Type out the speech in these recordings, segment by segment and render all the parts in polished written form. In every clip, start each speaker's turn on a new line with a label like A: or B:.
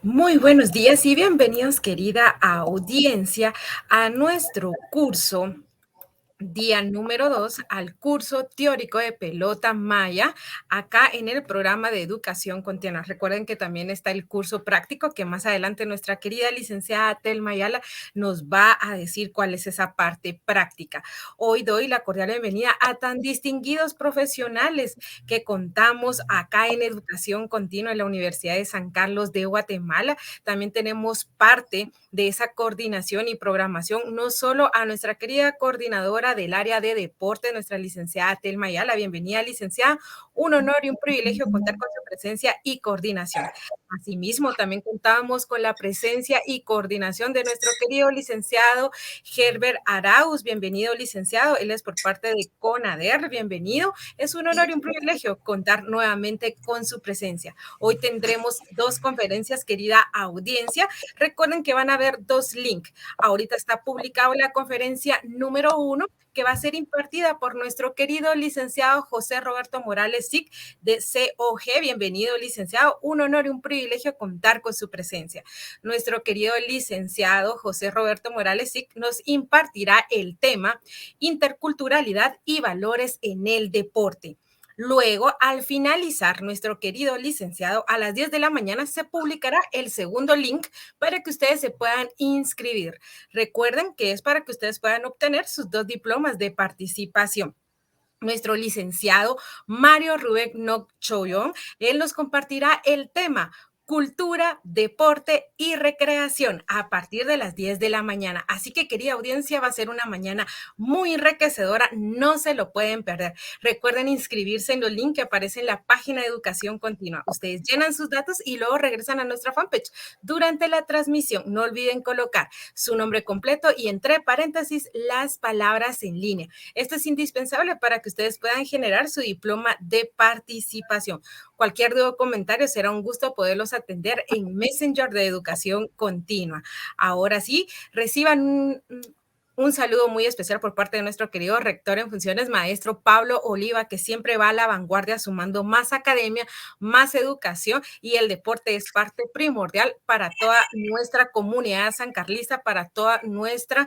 A: Muy buenos días y bienvenidos, querida audiencia, a nuestro curso día número 2 al curso teórico de pelota maya, acá en el programa de educación continua. Recuerden que también está el curso práctico que más adelante nuestra querida licenciada Telma Ayala nos va a decir cuál es esa parte práctica. Hoy doy la cordial bienvenida a tan distinguidos profesionales que contamos acá en educación continua en la Universidad de San Carlos de Guatemala. También tenemos parte de esa coordinación y programación, no solo a nuestra querida coordinadora del área de deporte, nuestra licenciada Telma Ayala. Bienvenida, licenciada. Un honor y un privilegio contar con su presencia y coordinación. Asimismo, también contamos con la presencia y coordinación de nuestro querido licenciado Herbert Arauz. Bienvenido, licenciado. Él es por parte de CONADER. Bienvenido. Es un honor y un privilegio contar nuevamente con su presencia. Hoy tendremos dos conferencias, querida audiencia. Recuerden que van a haber dos links. Ahorita está publicado la conferencia número 1, que va a ser impartida por nuestro querido licenciado José Roberto Morales SIC de COG. Bienvenido, licenciado. Un honor y un privilegio contar con su presencia. Nuestro querido licenciado José Roberto Morales SIC nos impartirá el tema interculturalidad y valores en el deporte. Luego, al finalizar, nuestro querido licenciado, a las 10 de la mañana se publicará el segundo link para que ustedes se puedan inscribir. Recuerden que es para que ustedes puedan obtener sus dos diplomas de participación. Nuestro licenciado Mario Rubén Nocchoyón, él nos compartirá el tema cultura, deporte y recreación a partir de las 10 de la mañana. Así que, querida audiencia, va a ser una mañana muy enriquecedora, no se lo pueden perder. Recuerden inscribirse en los links que aparecen en la página de Educación Continua. Ustedes llenan sus datos y luego regresan a nuestra fanpage. Durante la transmisión, no olviden colocar su nombre completo y entre paréntesis las palabras en línea. Esto es indispensable para que ustedes puedan generar su diploma de participación. Cualquier duda o comentario será un gusto poderlos atender en Messenger de Educación Continua. Ahora sí, reciban un saludo muy especial por parte de nuestro querido rector en funciones, maestro Pablo Oliva, que siempre va a la vanguardia sumando más academia, más educación, y el deporte es parte primordial para toda nuestra comunidad sancarlista, para toda nuestra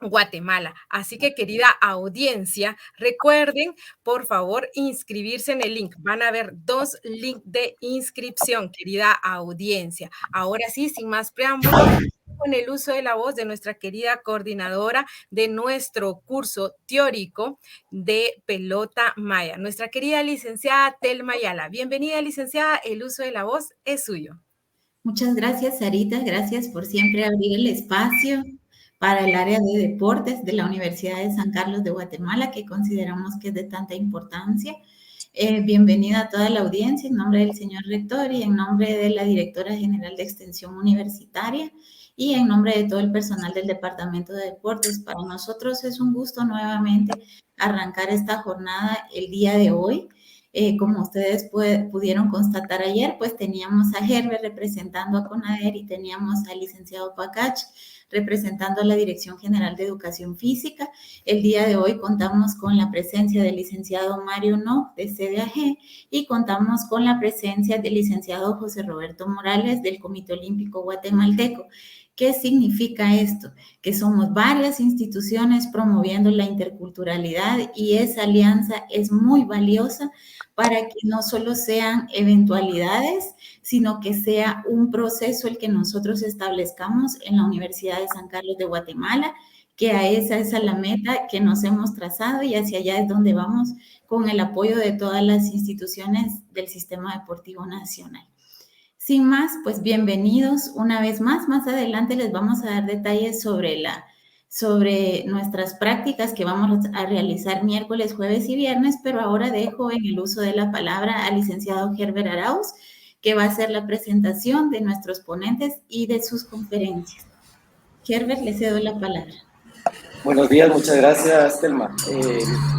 A: Guatemala. Así que, querida audiencia, recuerden, por favor, inscribirse en el link. Van a haber dos links de inscripción, querida audiencia. Ahora sí, sin más preámbulo, con el uso de la voz de nuestra querida coordinadora de nuestro curso teórico de pelota maya, nuestra querida licenciada Telma Ayala. Bienvenida, licenciada. El uso de la voz es suyo.
B: Muchas gracias, Sarita. Gracias por siempre abrir el espacio para el área de deportes de la Universidad de San Carlos de Guatemala, que consideramos que es de tanta importancia. Bienvenida a toda la audiencia en nombre del señor rector y en nombre de la directora general de Extensión Universitaria y en nombre de todo el personal del Departamento de Deportes. Para nosotros es un gusto nuevamente arrancar esta jornada el día de hoy. Como ustedes pudieron constatar ayer, pues teníamos a Herbert representando a CONADER y teníamos al licenciado Pacach representando a la Dirección General de Educación Física. El día de hoy contamos con la presencia del licenciado Mario No, de CDAG, y contamos con la presencia del licenciado José Roberto Morales, del Comité Olímpico Guatemalteco. ¿Qué significa esto? Que somos varias instituciones promoviendo la interculturalidad y esa alianza es muy valiosa para que no solo sean eventualidades, sino que sea un proceso el que nosotros establezcamos en la Universidad de San Carlos de Guatemala, que a esa es la meta que nos hemos trazado y hacia allá es donde vamos con el apoyo de todas las instituciones del sistema deportivo nacional. Sin más, pues bienvenidos una vez más. Más adelante les vamos a dar detalles sobre nuestras prácticas que vamos a realizar miércoles, jueves y viernes, pero ahora dejo en el uso de la palabra al licenciado Herbert Arauz, que va a hacer la presentación de nuestros ponentes y de sus conferencias. Herbert, le cedo la palabra.
C: Buenos días, muchas gracias, Telma.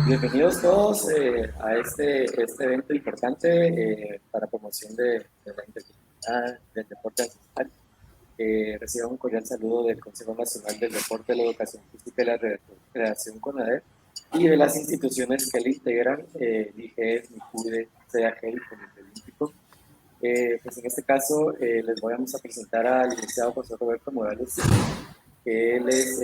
C: Bienvenidos todos a este evento importante para promoción de la interculturalidad del deporte ancestral. Reciban un cordial saludo del Consejo Nacional del Deporte, la Educación Física y la Recreación CONADER y de las instituciones que le integran, DIGES, MICUDE, CDAG y Comité Olímpico. Pues en este caso les vamos a presentar al licenciado José Roberto Morales, que él es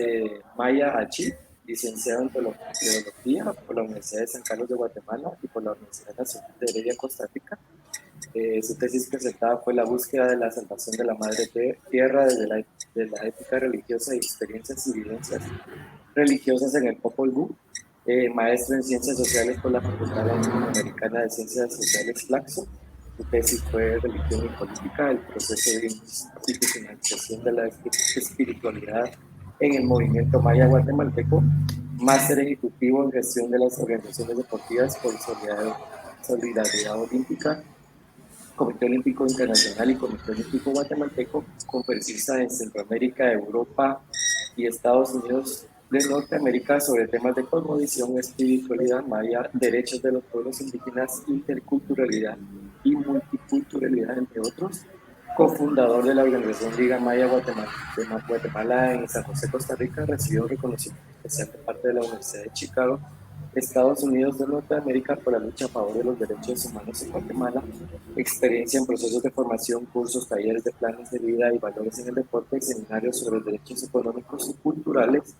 C: Maya Achi, licenciado en Teología por la Universidad de San Carlos de Guatemala y por la Universidad Nacional de Heredia, Costa Rica. Su tesis presentada fue la búsqueda de la salvación de la madre tierra desde de la ética religiosa y experiencias y vivencias religiosas en el Popol Vuh. Maestro en Ciencias Sociales por la Facultad Latinoamericana de Ciencias Sociales Flaxo. Su tesis fue Religión y Política, el proceso de institucionalización de la espiritualidad en el movimiento maya guatemalteco. Máster ejecutivo en gestión de las organizaciones deportivas por solidaridad olímpica, Comité Olímpico Internacional y Comité Olímpico Guatemalteco, conferencista en Centroamérica, Europa y Estados Unidos de Norteamérica sobre temas de cosmovisión, espiritualidad maya, derechos de los pueblos indígenas, interculturalidad y multiculturalidad, entre otros. Cofundador de la organización Liga Maya Guatemala en San José, Costa Rica, recibió reconocimiento especial de parte de la Universidad de Chicago, Estados Unidos de Norteamérica, por la lucha a favor de los derechos humanos en Guatemala, experiencia en procesos de formación, cursos, talleres de planes de vida y valores en el deporte, seminarios sobre derechos económicos y culturales,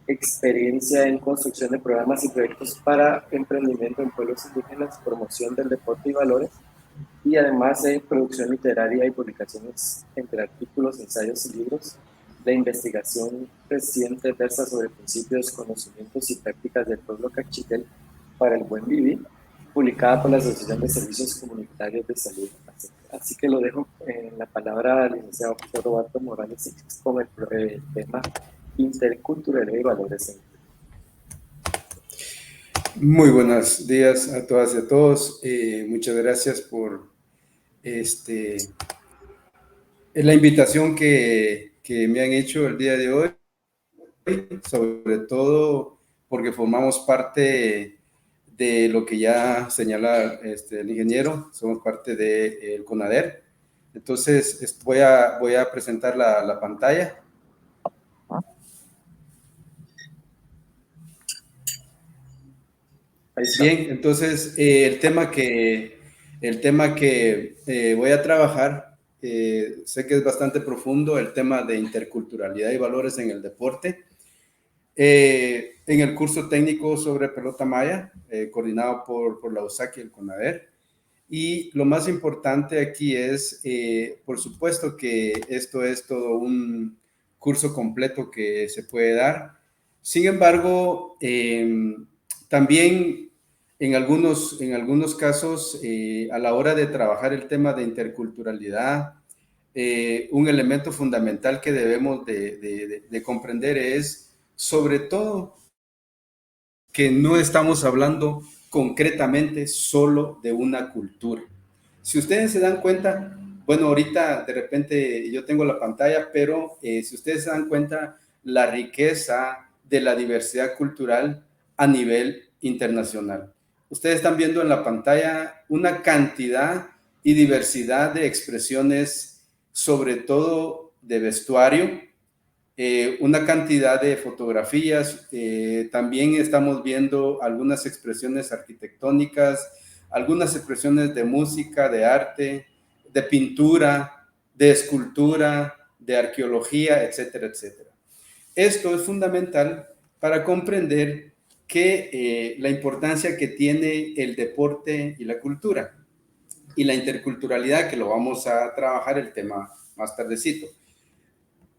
C: experiencia en construcción de programas y proyectos para emprendimiento en pueblos indígenas, promoción del deporte y valores, y además en producción literaria y publicaciones entre artículos, ensayos y libros. La investigación reciente versa sobre principios, conocimientos y prácticas del pueblo cachitel para el buen vivir, publicada por la Asociación de Servicios Comunitarios de Salud. Así que lo dejo en la palabra al licenciado José Roberto Morales con el tema interculturalidad y valores.
D: Muy buenos días a todas y a todos. Muchas gracias por la invitación que me han hecho el día de hoy, sobre todo porque formamos parte de lo que ya señala el ingeniero, somos parte del CONADER. Entonces voy a presentar la pantalla. Bien, entonces el tema que voy a trabajar, sé que es bastante profundo, el tema de interculturalidad y valores en el deporte. En el curso técnico sobre pelota maya, coordinado por la USAC y el CONADER. Y lo más importante aquí es, por supuesto que esto es todo un curso completo que se puede dar. Sin embargo, también en algunos casos, a la hora de trabajar el tema de interculturalidad, un elemento fundamental que debemos de comprender es, sobre todo, que no estamos hablando concretamente solo de una cultura. Si ustedes se dan cuenta, bueno, ahorita de repente yo tengo la pantalla, pero si ustedes se dan cuenta, la riqueza de la diversidad cultural a nivel internacional. Ustedes están viendo en la pantalla una cantidad y diversidad de expresiones, sobre todo de vestuario, una cantidad de fotografías, también estamos viendo algunas expresiones arquitectónicas, algunas expresiones de música, de arte, de pintura, de escultura, de arqueología, etcétera, etcétera. Esto es fundamental para comprender que la importancia que tiene el deporte y la cultura y la interculturalidad, que lo vamos a trabajar el tema más tardecito.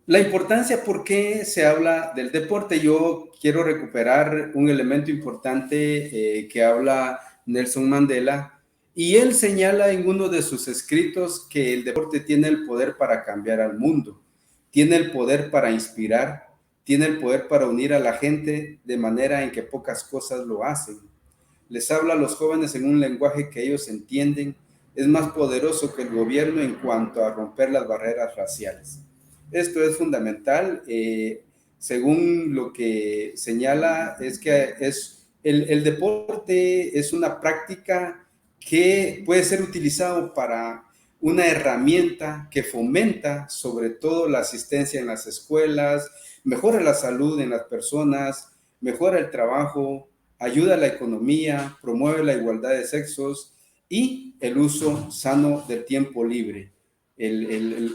D: La importancia, ¿por qué se habla del deporte? Yo quiero recuperar un elemento importante que habla Nelson Mandela, y él señala en uno de sus escritos que el deporte tiene el poder para cambiar al mundo, tiene el poder para inspirar, tiene el poder para unir a la gente de manera en que pocas cosas lo hacen. Les habla a los jóvenes en un lenguaje que ellos entienden, es más poderoso que el gobierno en cuanto a romper las barreras raciales. Esto es fundamental. Según lo que señala, es que el deporte es una práctica que puede ser utilizado para una herramienta que fomenta sobre todo la asistencia en las escuelas, mejora la salud en las personas, mejora el trabajo, ayuda a la economía, promueve la igualdad de sexos y el uso sano del tiempo libre.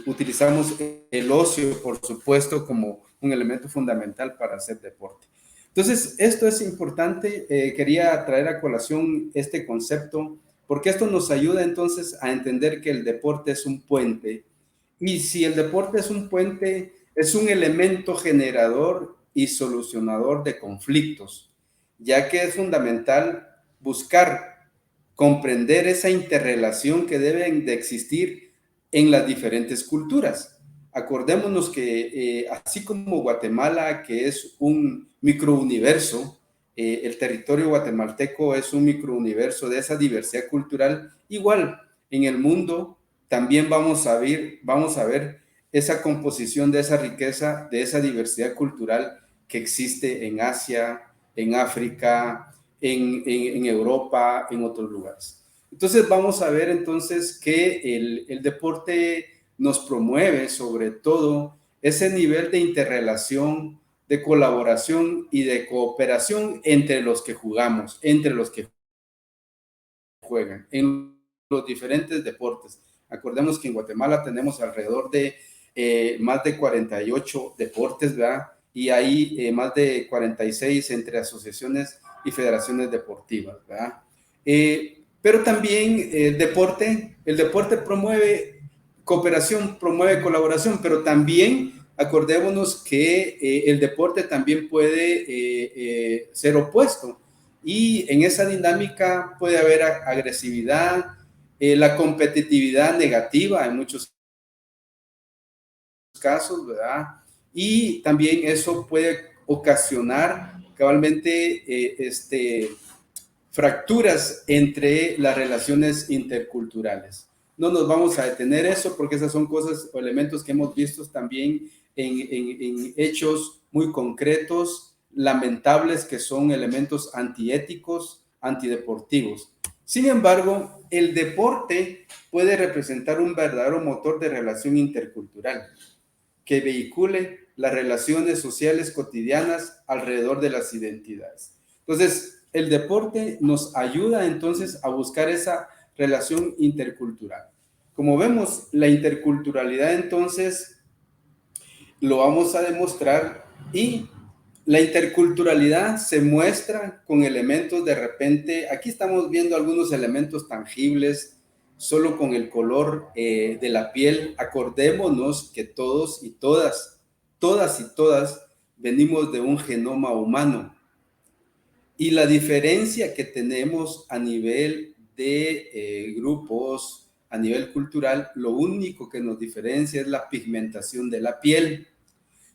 D: Utilizamos el ocio, por supuesto, como un elemento fundamental para hacer deporte. Entonces, esto es importante. Quería traer a colación este concepto, porque esto nos ayuda entonces a entender que el deporte es un puente. Y si el deporte es un puente, es un elemento generador y solucionador de conflictos, ya que es fundamental buscar comprender esa interrelación que deben de existir en las diferentes culturas. Acordémonos que así como Guatemala, que es un microuniverso, el territorio guatemalteco es un microuniverso de esa diversidad cultural, igual en el mundo también vamos a ver esa composición de esa riqueza, de esa diversidad cultural que existe en Asia, en África, en Europa, en otros lugares. Entonces vamos a ver entonces que el deporte nos promueve sobre todo ese nivel de interrelación, de colaboración y de cooperación entre los que jugamos, entre los que juegan en los diferentes deportes. Acordemos que en Guatemala tenemos alrededor de más de 48 deportes, ¿verdad? Y hay más de 46 entre asociaciones y federaciones deportivas, ¿verdad? Pero también el deporte promueve cooperación, promueve colaboración, pero también acordémonos que el deporte también puede ser opuesto. Y en esa dinámica puede haber agresividad, la competitividad negativa en muchos casos, ¿verdad? Y también eso puede ocasionar cabalmente fracturas entre las relaciones interculturales. No nos vamos a detener eso porque esas son cosas o elementos que hemos visto también en hechos muy concretos, lamentables, que son elementos antiéticos, antideportivos. Sin embargo, el deporte puede representar un verdadero motor de relación intercultural que vehicule las relaciones sociales cotidianas alrededor de las identidades. Entonces, el deporte nos ayuda entonces a buscar esa relación intercultural. Como vemos, la interculturalidad entonces lo vamos a demostrar, y la interculturalidad se muestra con elementos de repente. Aquí estamos viendo algunos elementos tangibles solo con el color de la piel. Acordémonos que todos y todas venimos de un genoma humano. Y la diferencia que tenemos a nivel de grupos, a nivel cultural, lo único que nos diferencia es la pigmentación de la piel.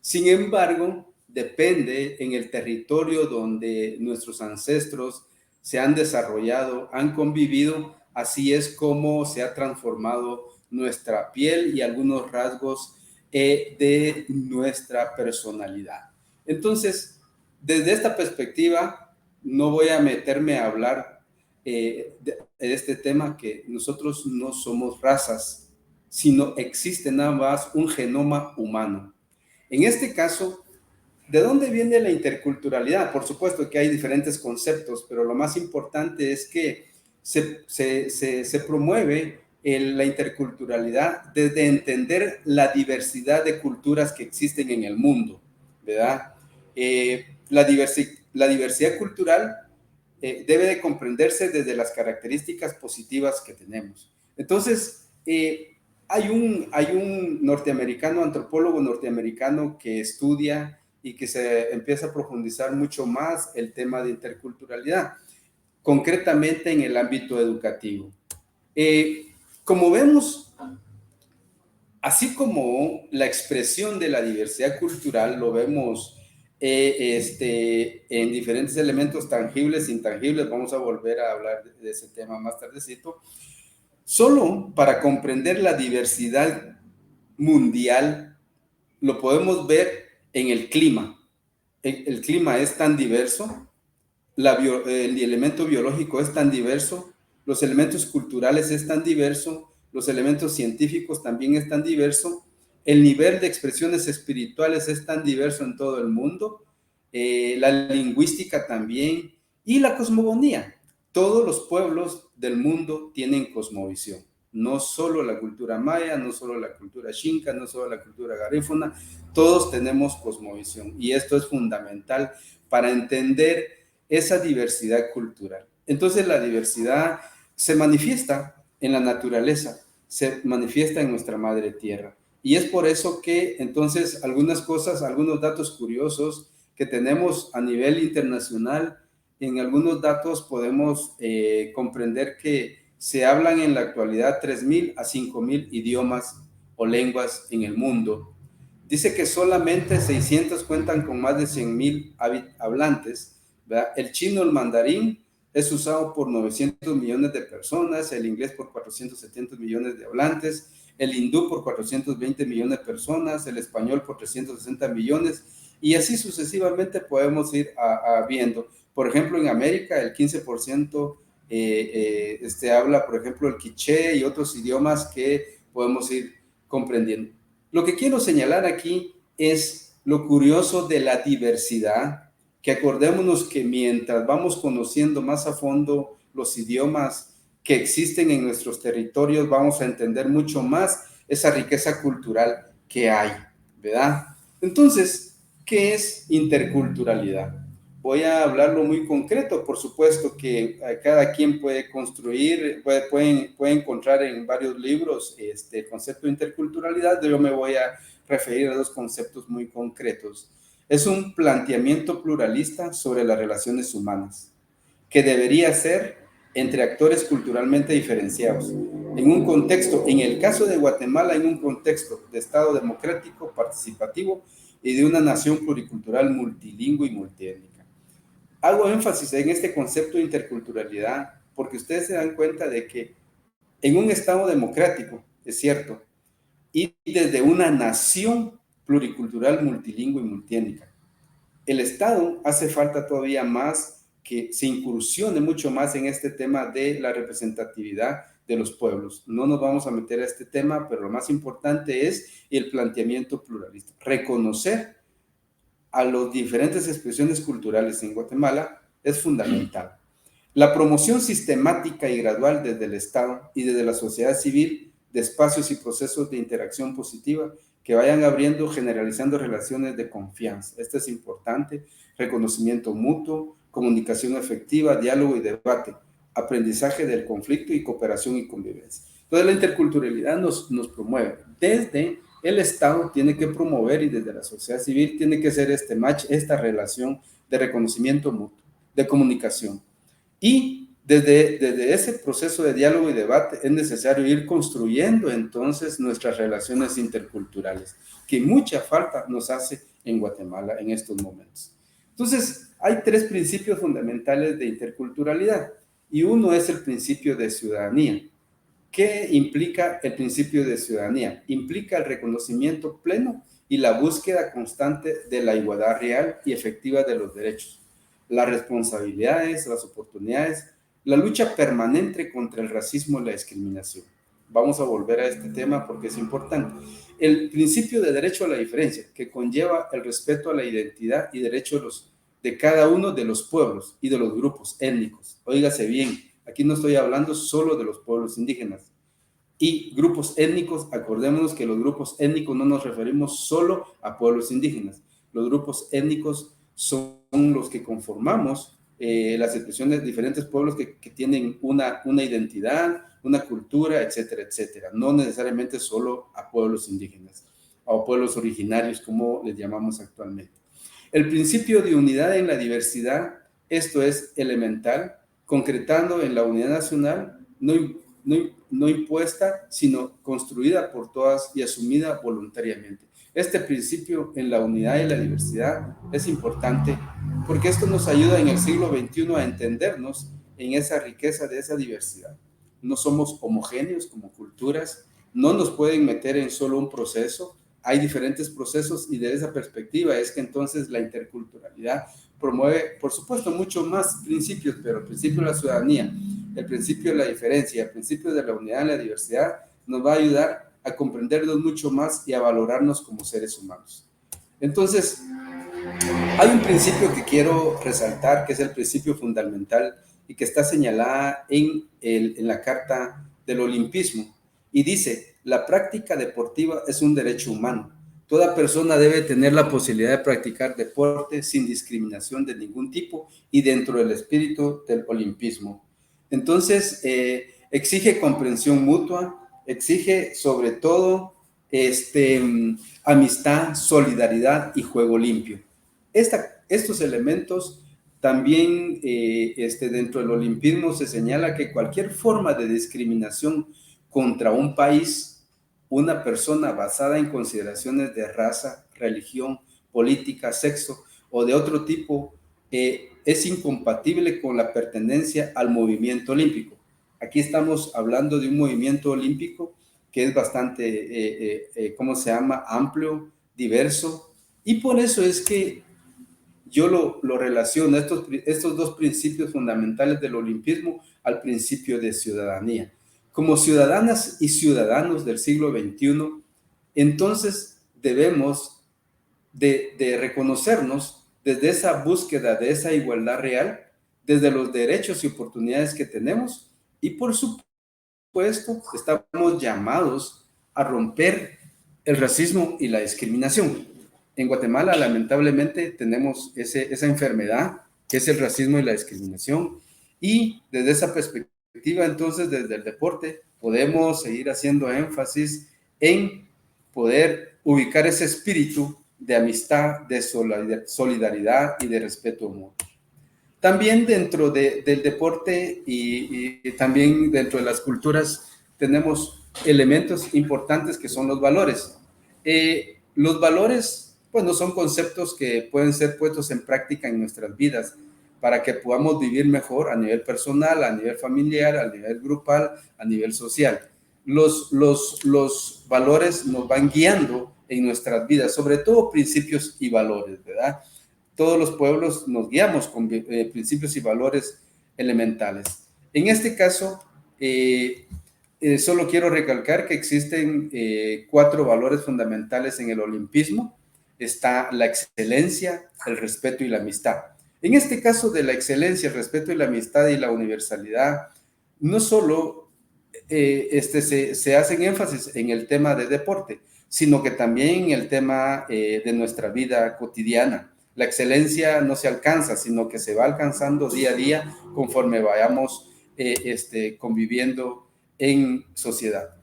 D: Sin embargo, depende en el territorio donde nuestros ancestros se han desarrollado, han convivido, así es como se ha transformado nuestra piel y algunos rasgos de nuestra personalidad. Entonces, desde esta perspectiva, no voy a meterme a hablar de este tema, que nosotros no somos razas, sino existe nada más un genoma humano. En este caso, ¿de dónde viene la interculturalidad? Por supuesto que hay diferentes conceptos, pero lo más importante es que se promueve la interculturalidad desde entender la diversidad de culturas que existen en el mundo, ¿verdad? La diversidad cultural debe de comprenderse desde las características positivas que tenemos. Entonces, hay un norteamericano, antropólogo norteamericano, que estudia y que se empieza a profundizar mucho más el tema de interculturalidad, concretamente en el ámbito educativo. Como vemos, así como la expresión de la diversidad cultural lo vemos en diferentes elementos tangibles e intangibles, vamos a volver a hablar de ese tema más tardecito. Solo para comprender la diversidad mundial lo podemos ver en el clima. El clima es tan diverso, el elemento biológico es tan diverso, los elementos culturales es tan diverso, los elementos científicos también es tan diverso, el nivel de expresiones espirituales es tan diverso en todo el mundo, la lingüística también, y la cosmogonía. todos los pueblos del mundo tienen cosmovisión. No solo la cultura maya, no solo la cultura xinca, no solo la cultura garífuna, todos tenemos cosmovisión y esto es fundamental para entender esa diversidad cultural. Entonces la diversidad se manifiesta en la naturaleza, se manifiesta en nuestra madre tierra y es por eso que entonces algunas cosas, algunos datos curiosos que tenemos a nivel internacional, en algunos datos podemos comprender que se hablan en la actualidad 3.000 a 5.000 idiomas o lenguas en el mundo. Dice que solamente 600 cuentan con más de 100.000 hablantes, ¿verdad? El chino, el mandarín, es usado por 900 millones de personas, el inglés por 470 millones de hablantes, el hindú por 420 millones de personas, el español por 360 millones, y así sucesivamente podemos ir viendo. Por ejemplo, en América el 15% habla, por ejemplo, el quiché y otros idiomas que podemos ir comprendiendo. Lo que quiero señalar aquí es lo curioso de la diversidad, que acordémonos que mientras vamos conociendo más a fondo los idiomas que existen en nuestros territorios, vamos a entender mucho más esa riqueza cultural que hay, ¿verdad? Entonces, ¿qué es interculturalidad? Voy a hablarlo muy concreto, por supuesto que cada quien puede construir, puede encontrar en varios libros el concepto de interculturalidad. Yo me voy a referir a dos conceptos muy concretos. Es un planteamiento pluralista sobre las relaciones humanas, que debería ser entre actores culturalmente diferenciados, en un contexto, en el caso de Guatemala, en un contexto de Estado democrático, participativo y de una nación pluricultural multilingüe y multiétnica. Hago énfasis en este concepto de interculturalidad porque ustedes se dan cuenta de que en un Estado democrático, es cierto, y desde una nación pluricultural, multilingüe y multiétnica, el Estado hace falta todavía más que se incursione mucho más en este tema de la representatividad de los pueblos. No nos vamos a meter a este tema, pero lo más importante es el planteamiento pluralista. Reconocer a las diferentes expresiones culturales en Guatemala es fundamental. La promoción sistemática y gradual desde el Estado y desde la sociedad civil de espacios y procesos de interacción positiva que vayan abriendo, generalizando relaciones de confianza. Esto es importante. Reconocimiento mutuo, comunicación efectiva, diálogo y debate, aprendizaje del conflicto y cooperación y convivencia. Entonces la interculturalidad nos promueve. Desde el Estado tiene que promover y desde la sociedad civil tiene que ser este match, esta relación de reconocimiento mutuo, de comunicación. Y desde ese proceso de diálogo y debate es necesario ir construyendo entonces nuestras relaciones interculturales, que mucha falta nos hace en Guatemala en estos momentos. Entonces, hay tres principios fundamentales de interculturalidad y uno es el principio de ciudadanía. ¿Qué implica el principio de ciudadanía? Implica el reconocimiento pleno y la búsqueda constante de la igualdad real y efectiva de los derechos, las responsabilidades, las oportunidades, la lucha permanente contra el racismo y la discriminación. Vamos a volver a este tema porque es importante. El principio de derecho a la diferencia, que conlleva el respeto a la identidad y derechos de cada uno de los pueblos y de los grupos étnicos. Óigase bien, aquí no estoy hablando solo de los pueblos indígenas. Y grupos étnicos, acordémonos que los grupos étnicos no nos referimos solo a pueblos indígenas. Los grupos étnicos son los que conformamos las expresiones de diferentes pueblos que tienen una identidad, una cultura, etcétera, etcétera. No necesariamente solo a pueblos indígenas o pueblos originarios, como les llamamos actualmente. El principio de unidad en la diversidad, esto es elemental, concretando en la unidad nacional, no impuesta, sino construida por todas y asumida voluntariamente. Este principio en la unidad y la diversidad es importante porque esto nos ayuda en el siglo XXI a entendernos en esa riqueza de esa diversidad. No somos homogéneos como culturas, no nos pueden meter en solo un proceso, hay diferentes procesos y de esa perspectiva es que entonces la interculturalidad promueve, por supuesto, mucho más principios, pero el principio de la ciudadanía, el principio de la diferencia, el principio de la unidad y la diversidad nos va a ayudar a comprendernos mucho más y a valorarnos como seres humanos. Entonces, hay un principio que quiero resaltar, que es el principio fundamental y que está señalada en la Carta del Olimpismo. Y dice, la práctica deportiva es un derecho humano. Toda persona debe tener la posibilidad de practicar deporte sin discriminación de ningún tipo y dentro del espíritu del olimpismo. Entonces, exige comprensión mutua, exige sobre todo amistad, solidaridad y juego limpio. Estos elementos también dentro del olimpismo se señala que cualquier forma de discriminación contra un país, una persona basada en consideraciones de raza, religión, política, sexo o de otro tipo, es incompatible con la pertenencia al movimiento olímpico. Aquí estamos hablando de un movimiento olímpico que es bastante, ¿cómo se llama?, amplio, diverso, y por eso es que yo lo relaciono, estos dos principios fundamentales del olimpismo, al principio de ciudadanía. Como ciudadanas y ciudadanos del siglo XXI, entonces debemos de reconocernos desde esa búsqueda de esa igualdad real, desde los derechos y oportunidades que tenemos, y por supuesto estamos llamados a romper el racismo y la discriminación. En Guatemala, lamentablemente, tenemos esa enfermedad que es el racismo y la discriminación, y desde esa perspectiva, entonces, desde el deporte, podemos seguir haciendo énfasis en poder ubicar ese espíritu de amistad, de solidaridad y de respeto mutuo. También dentro del deporte y también dentro de las culturas tenemos elementos importantes que son los valores. Los valores, bueno, son conceptos que pueden ser puestos en práctica en nuestras vidas para que podamos vivir mejor a nivel personal, a nivel familiar, a nivel grupal, a nivel social. Los valores nos van guiando en nuestras vidas, sobre todo principios y valores, ¿verdad? Todos los pueblos nos guiamos con principios y valores elementales. En este caso, solo quiero recalcar que existen 4 valores fundamentales en el olimpismo. Está la excelencia, el respeto y la amistad. En este caso de la excelencia, el respeto y la amistad y la universalidad, no solo se hacen énfasis en el tema de deporte, sino que también en el tema de nuestra vida cotidiana. La excelencia no se alcanza, sino que se va alcanzando día a día conforme vayamos conviviendo en sociedad.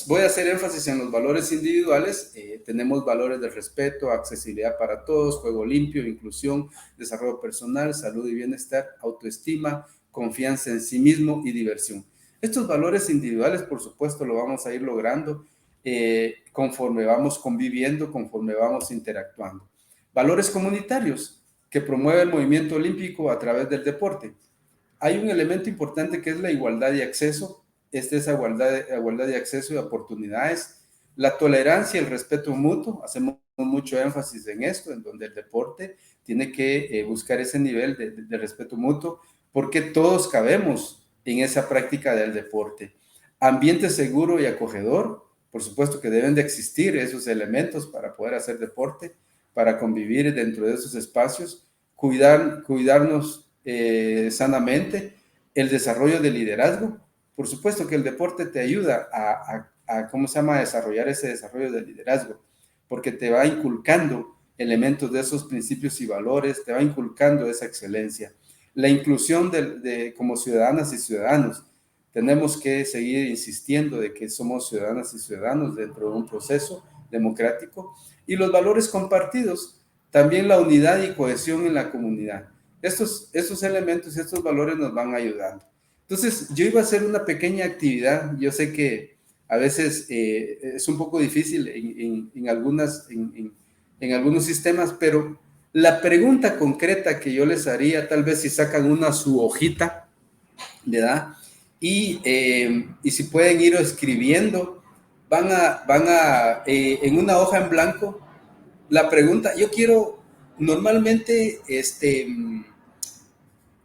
D: Voy a hacer énfasis en los valores individuales. Tenemos valores de respeto, accesibilidad para todos, juego limpio, inclusión, desarrollo personal, salud y bienestar, autoestima, confianza en sí mismo y diversión. Estos valores individuales, por supuesto, lo vamos a ir logrando conforme vamos conviviendo, conforme vamos interactuando. Valores comunitarios que promueve el movimiento olímpico a través del deporte. Hay un elemento importante que es la igualdad de acceso. Esta es igualdad de acceso y oportunidades. La tolerancia y el respeto mutuo. Hacemos mucho énfasis en esto, en donde el deporte tiene que buscar ese nivel de respeto mutuo, porque todos cabemos en esa práctica del deporte. Ambiente seguro y acogedor. Por supuesto que deben de existir esos elementos para poder hacer deporte, para convivir dentro de esos espacios, cuidarnos sanamente, el desarrollo de liderazgo. Por supuesto que el deporte te ayuda a desarrollar ese desarrollo de liderazgo, porque te va inculcando elementos de esos principios y valores, te va inculcando esa excelencia. La inclusión como ciudadanas y ciudadanos. Tenemos que seguir insistiendo de que somos ciudadanas y ciudadanos dentro de un proceso democrático. Y los valores compartidos, también la unidad y cohesión en la comunidad. Estos elementos y estos valores nos van ayudando. Entonces, yo iba a hacer una pequeña actividad. Yo sé que a veces es un poco difícil en algunos sistemas, pero la pregunta concreta que yo les haría, tal vez si sacan su hojita, ¿verdad? Y si pueden ir escribiendo, van a en una hoja en blanco, la pregunta, normalmente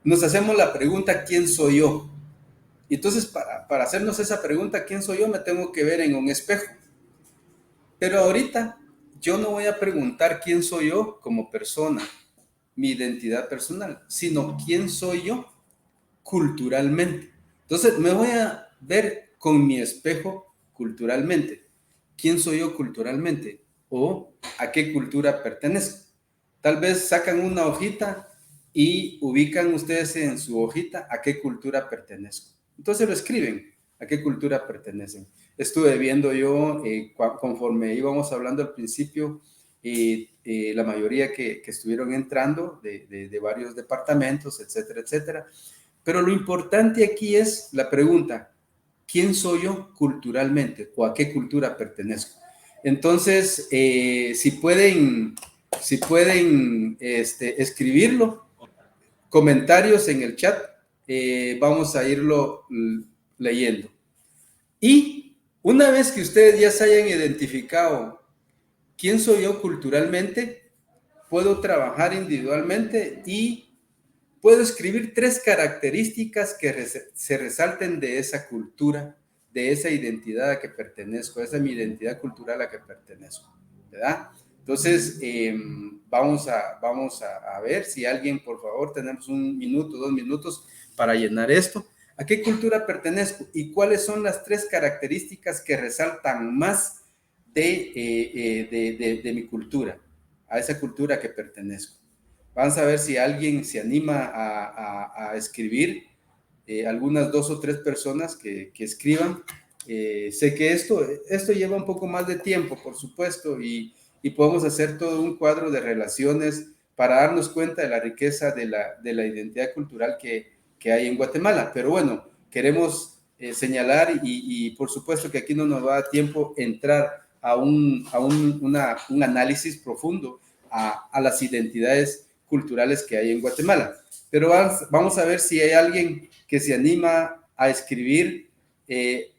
D: nos hacemos la pregunta, ¿quién soy yo? Y entonces para hacernos esa pregunta, ¿quién soy yo?, me tengo que ver en un espejo. Pero ahorita yo no voy a preguntar quién soy yo como persona, mi identidad personal, sino quién soy yo culturalmente. Entonces me voy a ver con mi espejo culturalmente. ¿Quién soy yo culturalmente? ¿O a qué cultura pertenezco? Tal vez sacan una hojita y ubican ustedes en su hojita a qué cultura pertenezco. Entonces lo escriben, a qué cultura pertenecen. Estuve viendo yo, conforme íbamos hablando al principio, la mayoría que estuvieron entrando de varios departamentos, etcétera, etcétera. Pero lo importante aquí es la pregunta, ¿quién soy yo culturalmente o a qué cultura pertenezco? Entonces, si pueden escribirlo, comentarios en el chat, vamos a irlo leyendo. Y una vez que ustedes ya se hayan identificado quién soy yo culturalmente, puedo trabajar individualmente y puedo escribir 3 características que se resalten de esa cultura, de esa identidad a que pertenezco, esa es mi identidad cultural a que pertenezco, ¿verdad? Entonces, vamos a ver si alguien, por favor, tenemos 1 minuto, 2 minutos para llenar esto. ¿A qué cultura pertenezco? ¿Y cuáles son las 3 características que resaltan más de mi cultura, a esa cultura a que pertenezco? Vamos a ver si alguien se anima a escribir, algunas 2 o 3 personas que escriban. Sé que esto lleva un poco más de tiempo, por supuesto, y podemos hacer todo un cuadro de relaciones para darnos cuenta de la riqueza de la identidad cultural que hay en Guatemala. Pero bueno, queremos señalar y por supuesto que aquí no nos va a dar tiempo entrar a un análisis profundo a las identidades culturales que hay en Guatemala. Pero vamos a ver si hay alguien que se anima a escribir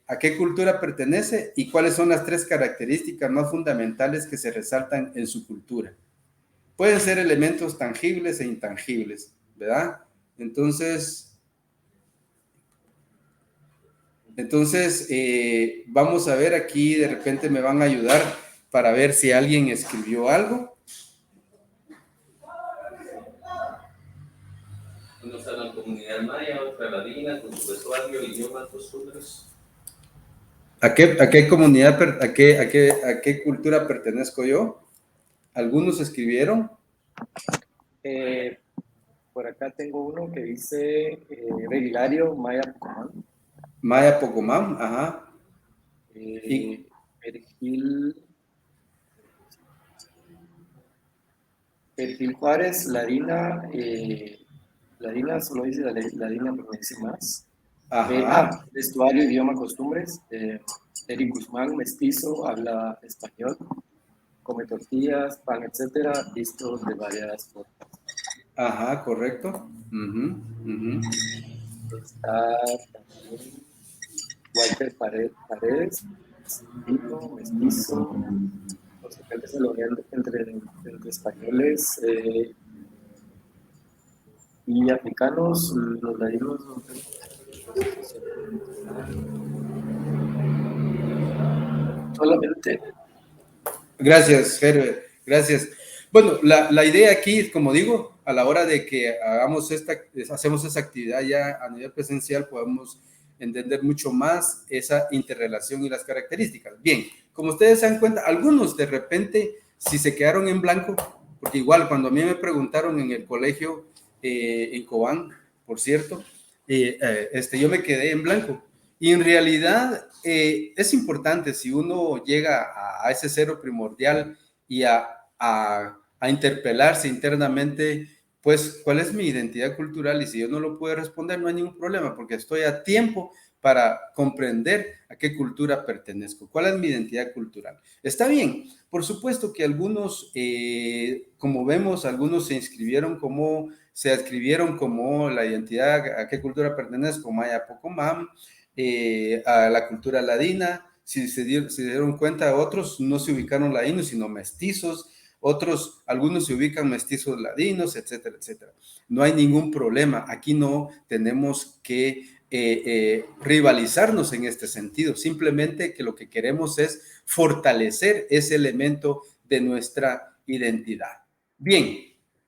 D: a qué cultura pertenece y cuáles son las 3 características más fundamentales que se resaltan en su cultura. Pueden ser elementos tangibles e intangibles, ¿verdad? Entonces vamos a ver aquí, de repente me van a ayudar para ver si alguien escribió algo.
E: Uno está en la comunidad maya, otra ladina, con su vestuario, idiomas, costumbres.
D: ¿A qué comunidad, a qué cultura pertenezco yo? ¿Algunos escribieron?
C: Por acá tengo uno que dice Regilario Maya Pocomán.
D: Maya Pocomán, ajá.
C: Pergil Juárez, Ladina, Ladina solo dice Ladina, pero no dice más. Vestuario, idioma, costumbres. Eric Guzmán, mestizo, habla español, come tortillas, pan, etcétera, visto de varias formas.
D: Ajá, correcto.
C: Está también Walter Paredes, mestizo, los agentes del oriente entre españoles y africanos, los ladinos. Solamente.
D: Gracias, Herbert, gracias. Bueno, la idea aquí, como digo, a la hora de que hacemos esa actividad ya a nivel presencial, podemos entender mucho más esa interrelación y las características. Bien, como ustedes se dan cuenta, algunos de repente, si se quedaron en blanco, porque igual cuando a mí me preguntaron en el colegio, en Cobán, por cierto, yo me quedé en blanco. Y en realidad es importante si uno llega a ese cero primordial y a interpelarse internamente, pues, ¿cuál es mi identidad cultural? Y si yo no lo puedo responder, no hay ningún problema, porque estoy a tiempo para comprender a qué cultura pertenezco. ¿Cuál es mi identidad cultural? Está bien, por supuesto que algunos, como vemos, algunos se inscribieron se adscribieron como la identidad a qué cultura pertenezco, Maya Pocomán, a la cultura ladina. Si se dieron cuenta, otros no se ubicaron ladinos, sino mestizos. Algunos se ubican mestizos ladinos, etcétera, etcétera. No hay ningún problema. Aquí no tenemos que rivalizarnos en este sentido. Simplemente que lo que queremos es fortalecer ese elemento de nuestra identidad. Bien,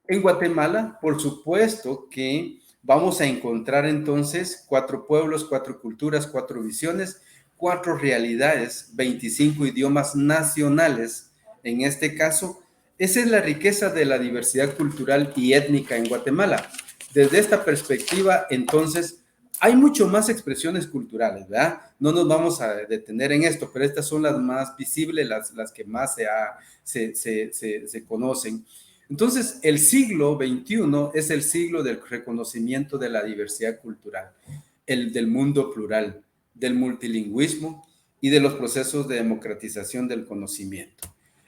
D: en Guatemala, por supuesto que vamos a encontrar entonces 4 pueblos, 4 culturas, 4 visiones, 4 realidades, 25 idiomas nacionales. En este caso, esa es la riqueza de la diversidad cultural y étnica en Guatemala. Desde esta perspectiva, entonces, hay mucho más expresiones culturales, ¿verdad? No nos vamos a detener en esto, pero estas son las más visibles, las que más se conocen. Entonces, el siglo XXI es el siglo del reconocimiento de la diversidad cultural, del mundo plural, del multilingüismo y de los procesos de democratización del conocimiento.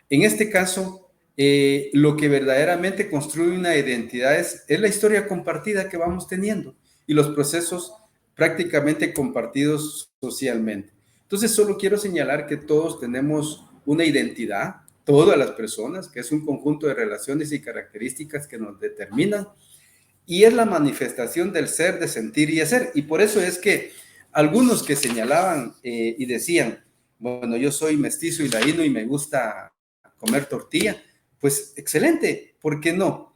D: En este caso, lo que verdaderamente construye una identidad es la historia compartida que vamos teniendo y los procesos prácticamente compartidos socialmente. Entonces, solo quiero señalar que todos tenemos una identidad, todas las personas, que es un conjunto de relaciones y características que nos determinan, y es la manifestación del ser, de sentir y hacer. Y por eso es que algunos que señalaban y decían, bueno, yo soy mestizo y ladino y me gusta comer tortilla, pues excelente, ¿por qué no?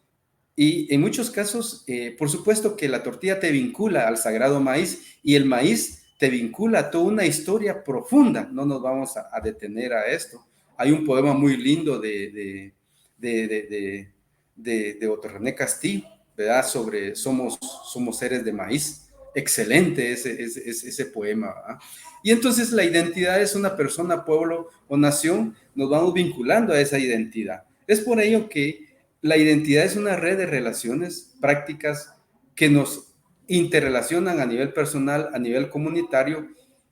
D: Y en muchos casos, por supuesto que la tortilla te vincula al sagrado maíz y el maíz te vincula a toda una historia profunda. No nos vamos a detener a esto. Hay un poema muy lindo de Otto René Castillo, ¿verdad? Sobre somos seres de maíz. Excelente ese poema, ¿verdad? Y entonces la identidad es una persona, pueblo o nación, nos vamos vinculando a esa identidad. Es por ello que la identidad es una red de relaciones prácticas que nos interrelacionan a nivel personal, a nivel comunitario,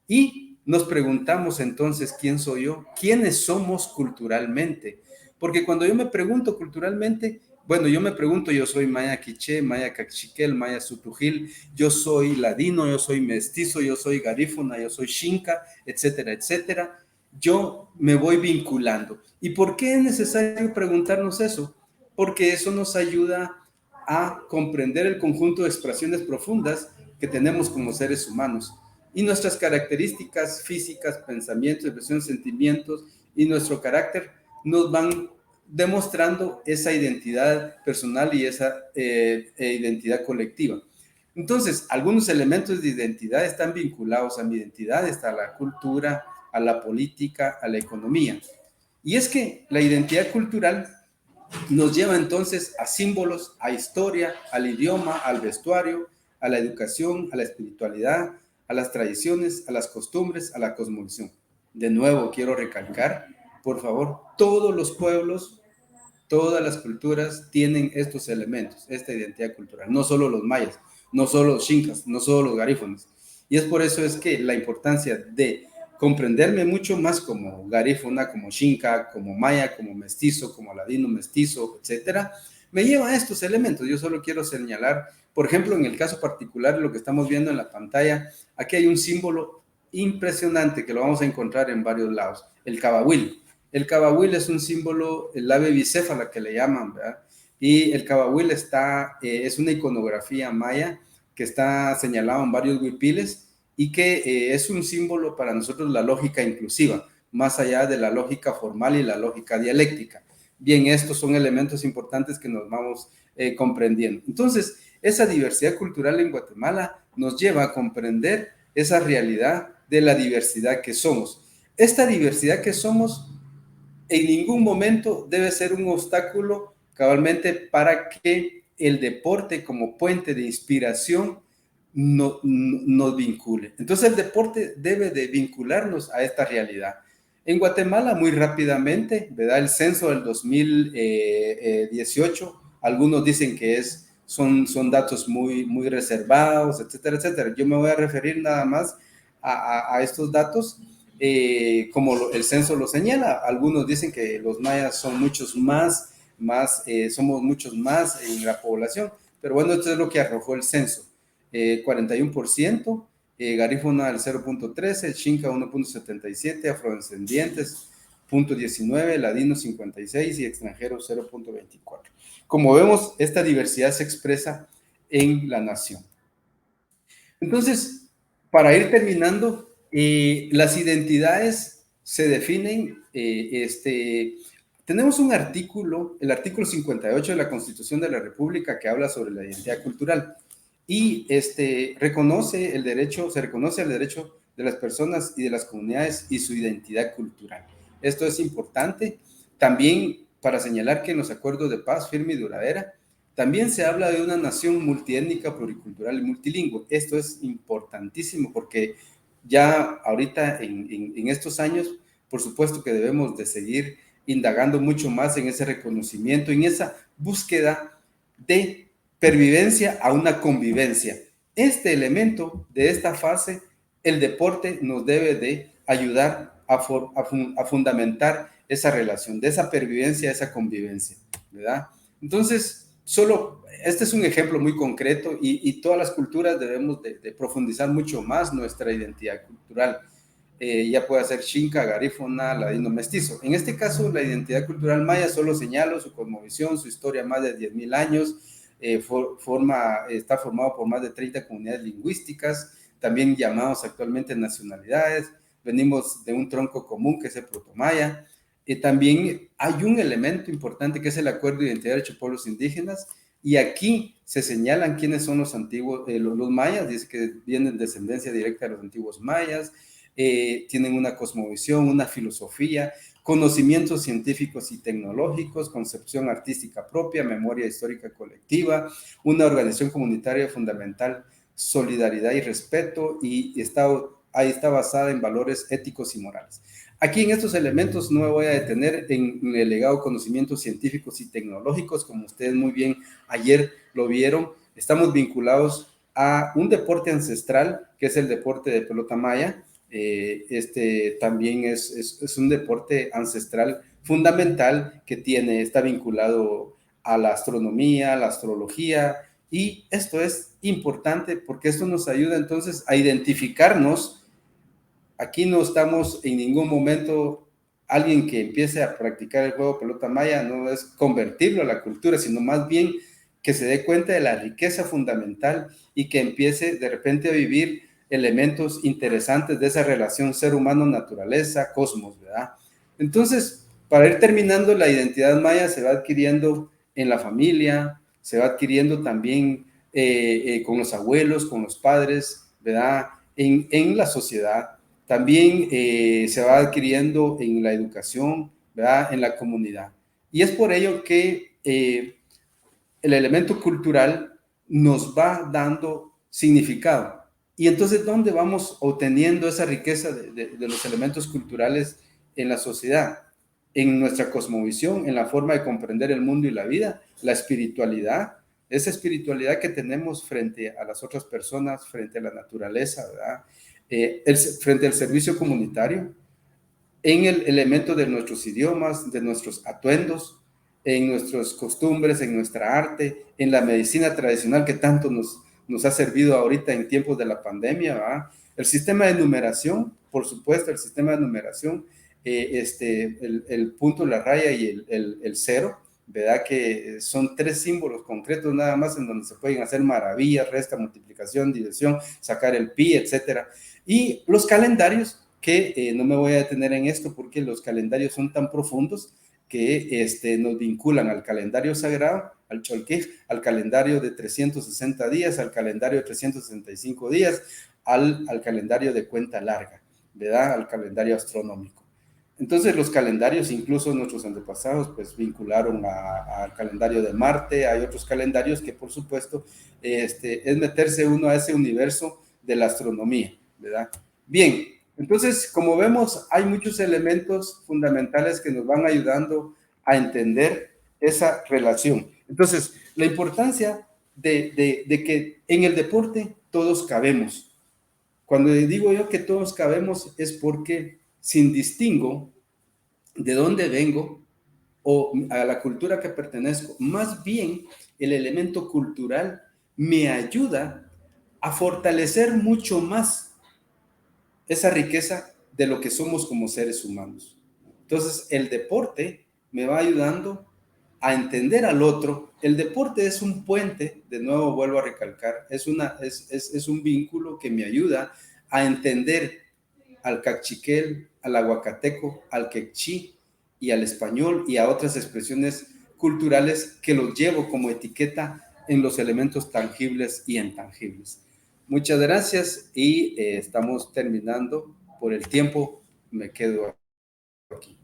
D: y nos preguntamos entonces, ¿quién soy yo? ¿Quiénes somos culturalmente? Porque cuando yo me pregunto culturalmente, bueno, yo me pregunto, yo soy maya quiché, maya cachiquel, maya sutujil, yo soy ladino, yo soy mestizo, yo soy garífuna, yo soy xinca, etcétera, etcétera. Yo me voy vinculando. ¿Y por qué es necesario preguntarnos eso? Porque eso nos ayuda a comprender el conjunto de expresiones profundas que tenemos como seres humanos y nuestras características físicas, pensamientos, expresiones, sentimientos y nuestro carácter nos van demostrando esa identidad personal y esa identidad colectiva. Entonces, algunos elementos de identidad están vinculados a mi identidad, está la cultura, a la política, a la economía. Y es que la identidad cultural nos lleva entonces a símbolos, a historia, al idioma, al vestuario, a la educación, a la espiritualidad, a las tradiciones, a las costumbres, a la cosmovisión. De nuevo, quiero recalcar, por favor, todos los pueblos, todas las culturas tienen estos elementos, esta identidad cultural, no solo los mayas, no solo los xincas, no solo los garífones. Y es por eso es que la importancia de comprenderme mucho más como garífuna, como xinca, como maya, como mestizo, como ladino mestizo, etcétera, me lleva a estos elementos. Yo solo quiero señalar, por ejemplo, en el caso particular, lo que estamos viendo en la pantalla, aquí hay un símbolo impresionante que lo vamos a encontrar en varios lados, el cabahuil. El cabahuil es un símbolo, el ave bicéfala que le llaman, ¿verdad? Y el cabahuil es una iconografía maya que está señalado en varios huipiles y que es un símbolo para nosotros la lógica inclusiva, más allá de la lógica formal y la lógica dialéctica. Bien, estos son elementos importantes que nos vamos comprendiendo. Entonces, esa diversidad cultural en Guatemala nos lleva a comprender esa realidad de la diversidad que somos. Esta diversidad que somos en ningún momento debe ser un obstáculo cabalmente para que el deporte como puente de inspiración nos vincule. Entonces el deporte debe de vincularnos a esta realidad. En Guatemala, muy rápidamente, ¿verdad? El censo del 2018, algunos dicen que son datos muy reservados, etcétera, etcétera. Yo me voy a referir nada más a estos datos como el censo lo señala. Algunos dicen que los mayas son muchos más, somos muchos más en la población, pero bueno, esto es lo que arrojó el censo. 41%, garífuna el 0.13, xinca 1.77, afrodescendientes 0.19, ladinos 56 y extranjeros 0.24. Como vemos, esta diversidad se expresa en la nación. Entonces, para ir terminando, las identidades se definen, tenemos un artículo, el artículo 58 de la Constitución de la República que habla sobre la identidad cultural. y se reconoce el derecho de las personas y de las comunidades y su identidad cultural. Esto es importante. También para señalar que en los acuerdos de paz firme y duradera también se habla de una nación multiétnica, pluricultural y multilingüe. Esto es importantísimo porque ya ahorita en estos años, por supuesto que debemos de seguir indagando mucho más en ese reconocimiento, en esa búsqueda de pervivencia a una convivencia. Este elemento de esta fase, el deporte nos debe de ayudar a fundamentar esa relación, de esa pervivencia a esa convivencia, ¿verdad? Entonces, este es un ejemplo muy concreto y todas las culturas debemos de profundizar mucho más nuestra identidad cultural. Ya puede ser Xinca, garífuna, ladino, mestizo. En este caso, la identidad cultural maya solo señalo su cosmovisión, su historia más de 10.000 años, está formado por más de 30 comunidades lingüísticas, también llamados actualmente nacionalidades. Venimos de un tronco común que es el protomaya. También hay un elemento importante que es el Acuerdo de Identidad de los Pueblos Indígenas, y aquí se señalan quiénes son los antiguos, los mayas, dice que vienen de descendencia directa de los antiguos mayas, tienen una cosmovisión, una filosofía, conocimientos científicos y tecnológicos, concepción artística propia, memoria histórica colectiva, una organización comunitaria fundamental, solidaridad y respeto, y ahí está basada en valores éticos y morales. Aquí en estos elementos no me voy a detener en el legado conocimientos científicos y tecnológicos, como ustedes muy bien ayer lo vieron. Estamos vinculados a un deporte ancestral, que es el deporte de pelota maya. También es un deporte ancestral fundamental que está vinculado a la astronomía, a la astrología, y esto es importante porque esto nos ayuda entonces a identificarnos. Aquí no estamos en ningún momento, alguien que empiece a practicar el juego pelota maya no es convertirlo a la cultura, sino más bien que se dé cuenta de la riqueza fundamental y que empiece de repente a vivir elementos interesantes de esa relación ser humano-naturaleza, cosmos, ¿verdad? Entonces, para ir terminando, la identidad maya se va adquiriendo en la familia, se va adquiriendo también con los abuelos, con los padres, ¿verdad? En la sociedad. También se va adquiriendo en la educación, ¿verdad? En la comunidad. Y es por ello que el elemento cultural nos va dando significado. Y entonces, ¿dónde vamos obteniendo esa riqueza de los elementos culturales en la sociedad? En nuestra cosmovisión, en la forma de comprender el mundo y la vida, la espiritualidad, esa espiritualidad que tenemos frente a las otras personas, frente a la naturaleza, ¿verdad? Frente al servicio comunitario, en el elemento de nuestros idiomas, de nuestros atuendos, en nuestras costumbres, en nuestra arte, en la medicina tradicional que tanto nos ha servido ahorita en tiempos de la pandemia, ¿verdad? El sistema de numeración, por supuesto, el sistema de numeración, el punto, la raya y el cero, ¿verdad? Que son 3 símbolos concretos nada más en donde se pueden hacer maravillas, resta, multiplicación, división, sacar el pi, etcétera. Y los calendarios, que no me voy a detener en esto porque los calendarios son tan profundos que nos vinculan al calendario sagrado, al Cholquij, al calendario de 360 días, al calendario de 365 días, al calendario de cuenta larga, ¿verdad? Al calendario astronómico. Entonces los calendarios, incluso nuestros antepasados, pues vincularon al calendario de Marte. Hay otros calendarios que, por supuesto, es meterse uno a ese universo de la astronomía, ¿verdad? Bien, entonces, como vemos, hay muchos elementos fundamentales que nos van ayudando a entender esa relación. Entonces, la importancia de que en el deporte todos cabemos. Cuando digo yo que todos cabemos es porque sin distingo de dónde vengo o a la cultura que pertenezco, más bien el elemento cultural me ayuda a fortalecer mucho más esa riqueza de lo que somos como seres humanos. Entonces, el deporte me va ayudando a entender al otro. El deporte es un puente, de nuevo vuelvo a recalcar, es un vínculo que me ayuda a entender al cachiquel, al aguacateco, al quechí y al español y a otras expresiones culturales que los llevo como etiqueta en los elementos tangibles y intangibles. Muchas gracias y estamos terminando por el tiempo. Me quedo aquí.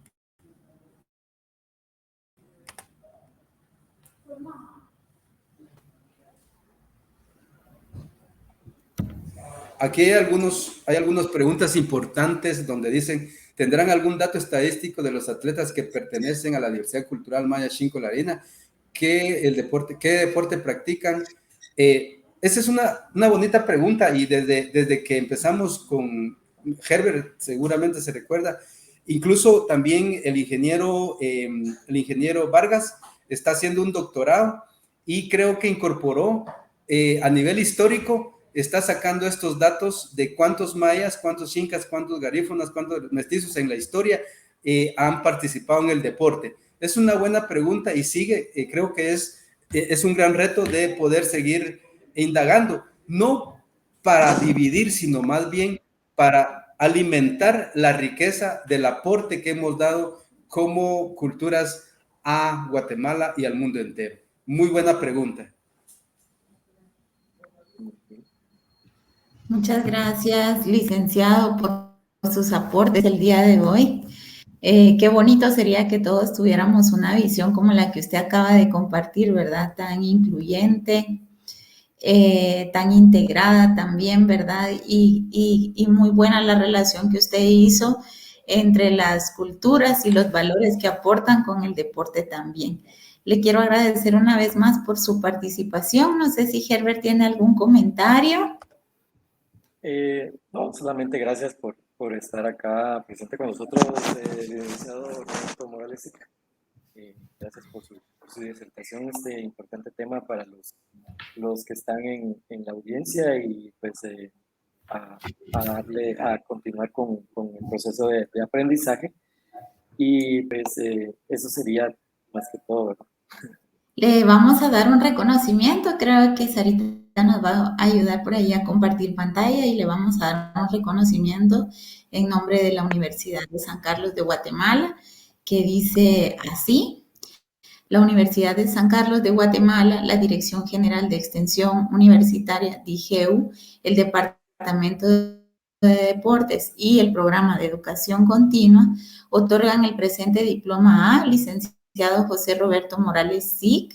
D: Aquí hay algunas preguntas importantes donde dicen, ¿tendrán algún dato estadístico de los atletas que pertenecen a la diversidad cultural maya Xinco Larina? ¿Qué deporte practican? Esa es una bonita pregunta y desde que empezamos con Herbert, seguramente se recuerda, incluso también el ingeniero Vargas está haciendo un doctorado y creo que incorporó a nivel histórico, está sacando estos datos de cuántos mayas, cuántos incas, cuántos garífunas, cuántos mestizos en la historia han participado en el deporte. Es una buena pregunta y sigue, creo que es un gran reto de poder seguir indagando, no para dividir, sino más bien para alimentar la riqueza del aporte que hemos dado como culturas a Guatemala y al mundo entero. Muy buena pregunta.
B: Muchas gracias, licenciado, por sus aportes el día de hoy. Qué bonito sería que todos tuviéramos una visión como la que usted acaba de compartir, ¿verdad? Tan incluyente, tan integrada también, ¿verdad? Y muy buena la relación que usted hizo entre las culturas y los valores que aportan con el deporte también. Le quiero agradecer una vez más por su participación. No sé si Herbert tiene algún comentario.
C: No, solamente gracias por estar acá presente con nosotros, licenciado Roberto Morales. Gracias por su disertación, este importante tema para los que están en la audiencia y pues a continuar con el proceso de aprendizaje. Y pues eso sería más que todo, ¿verdad?
B: Le vamos a dar un reconocimiento. Creo que Sarita nos va a ayudar por ahí a compartir pantalla y le vamos a dar un reconocimiento en nombre de la Universidad de San Carlos de Guatemala, que dice así: la Universidad de San Carlos de Guatemala, la Dirección General de Extensión Universitaria DIGEU, el Departamento de Deportes y el Programa de Educación Continua otorgan el presente diploma a licenciado José Roberto Morales Sic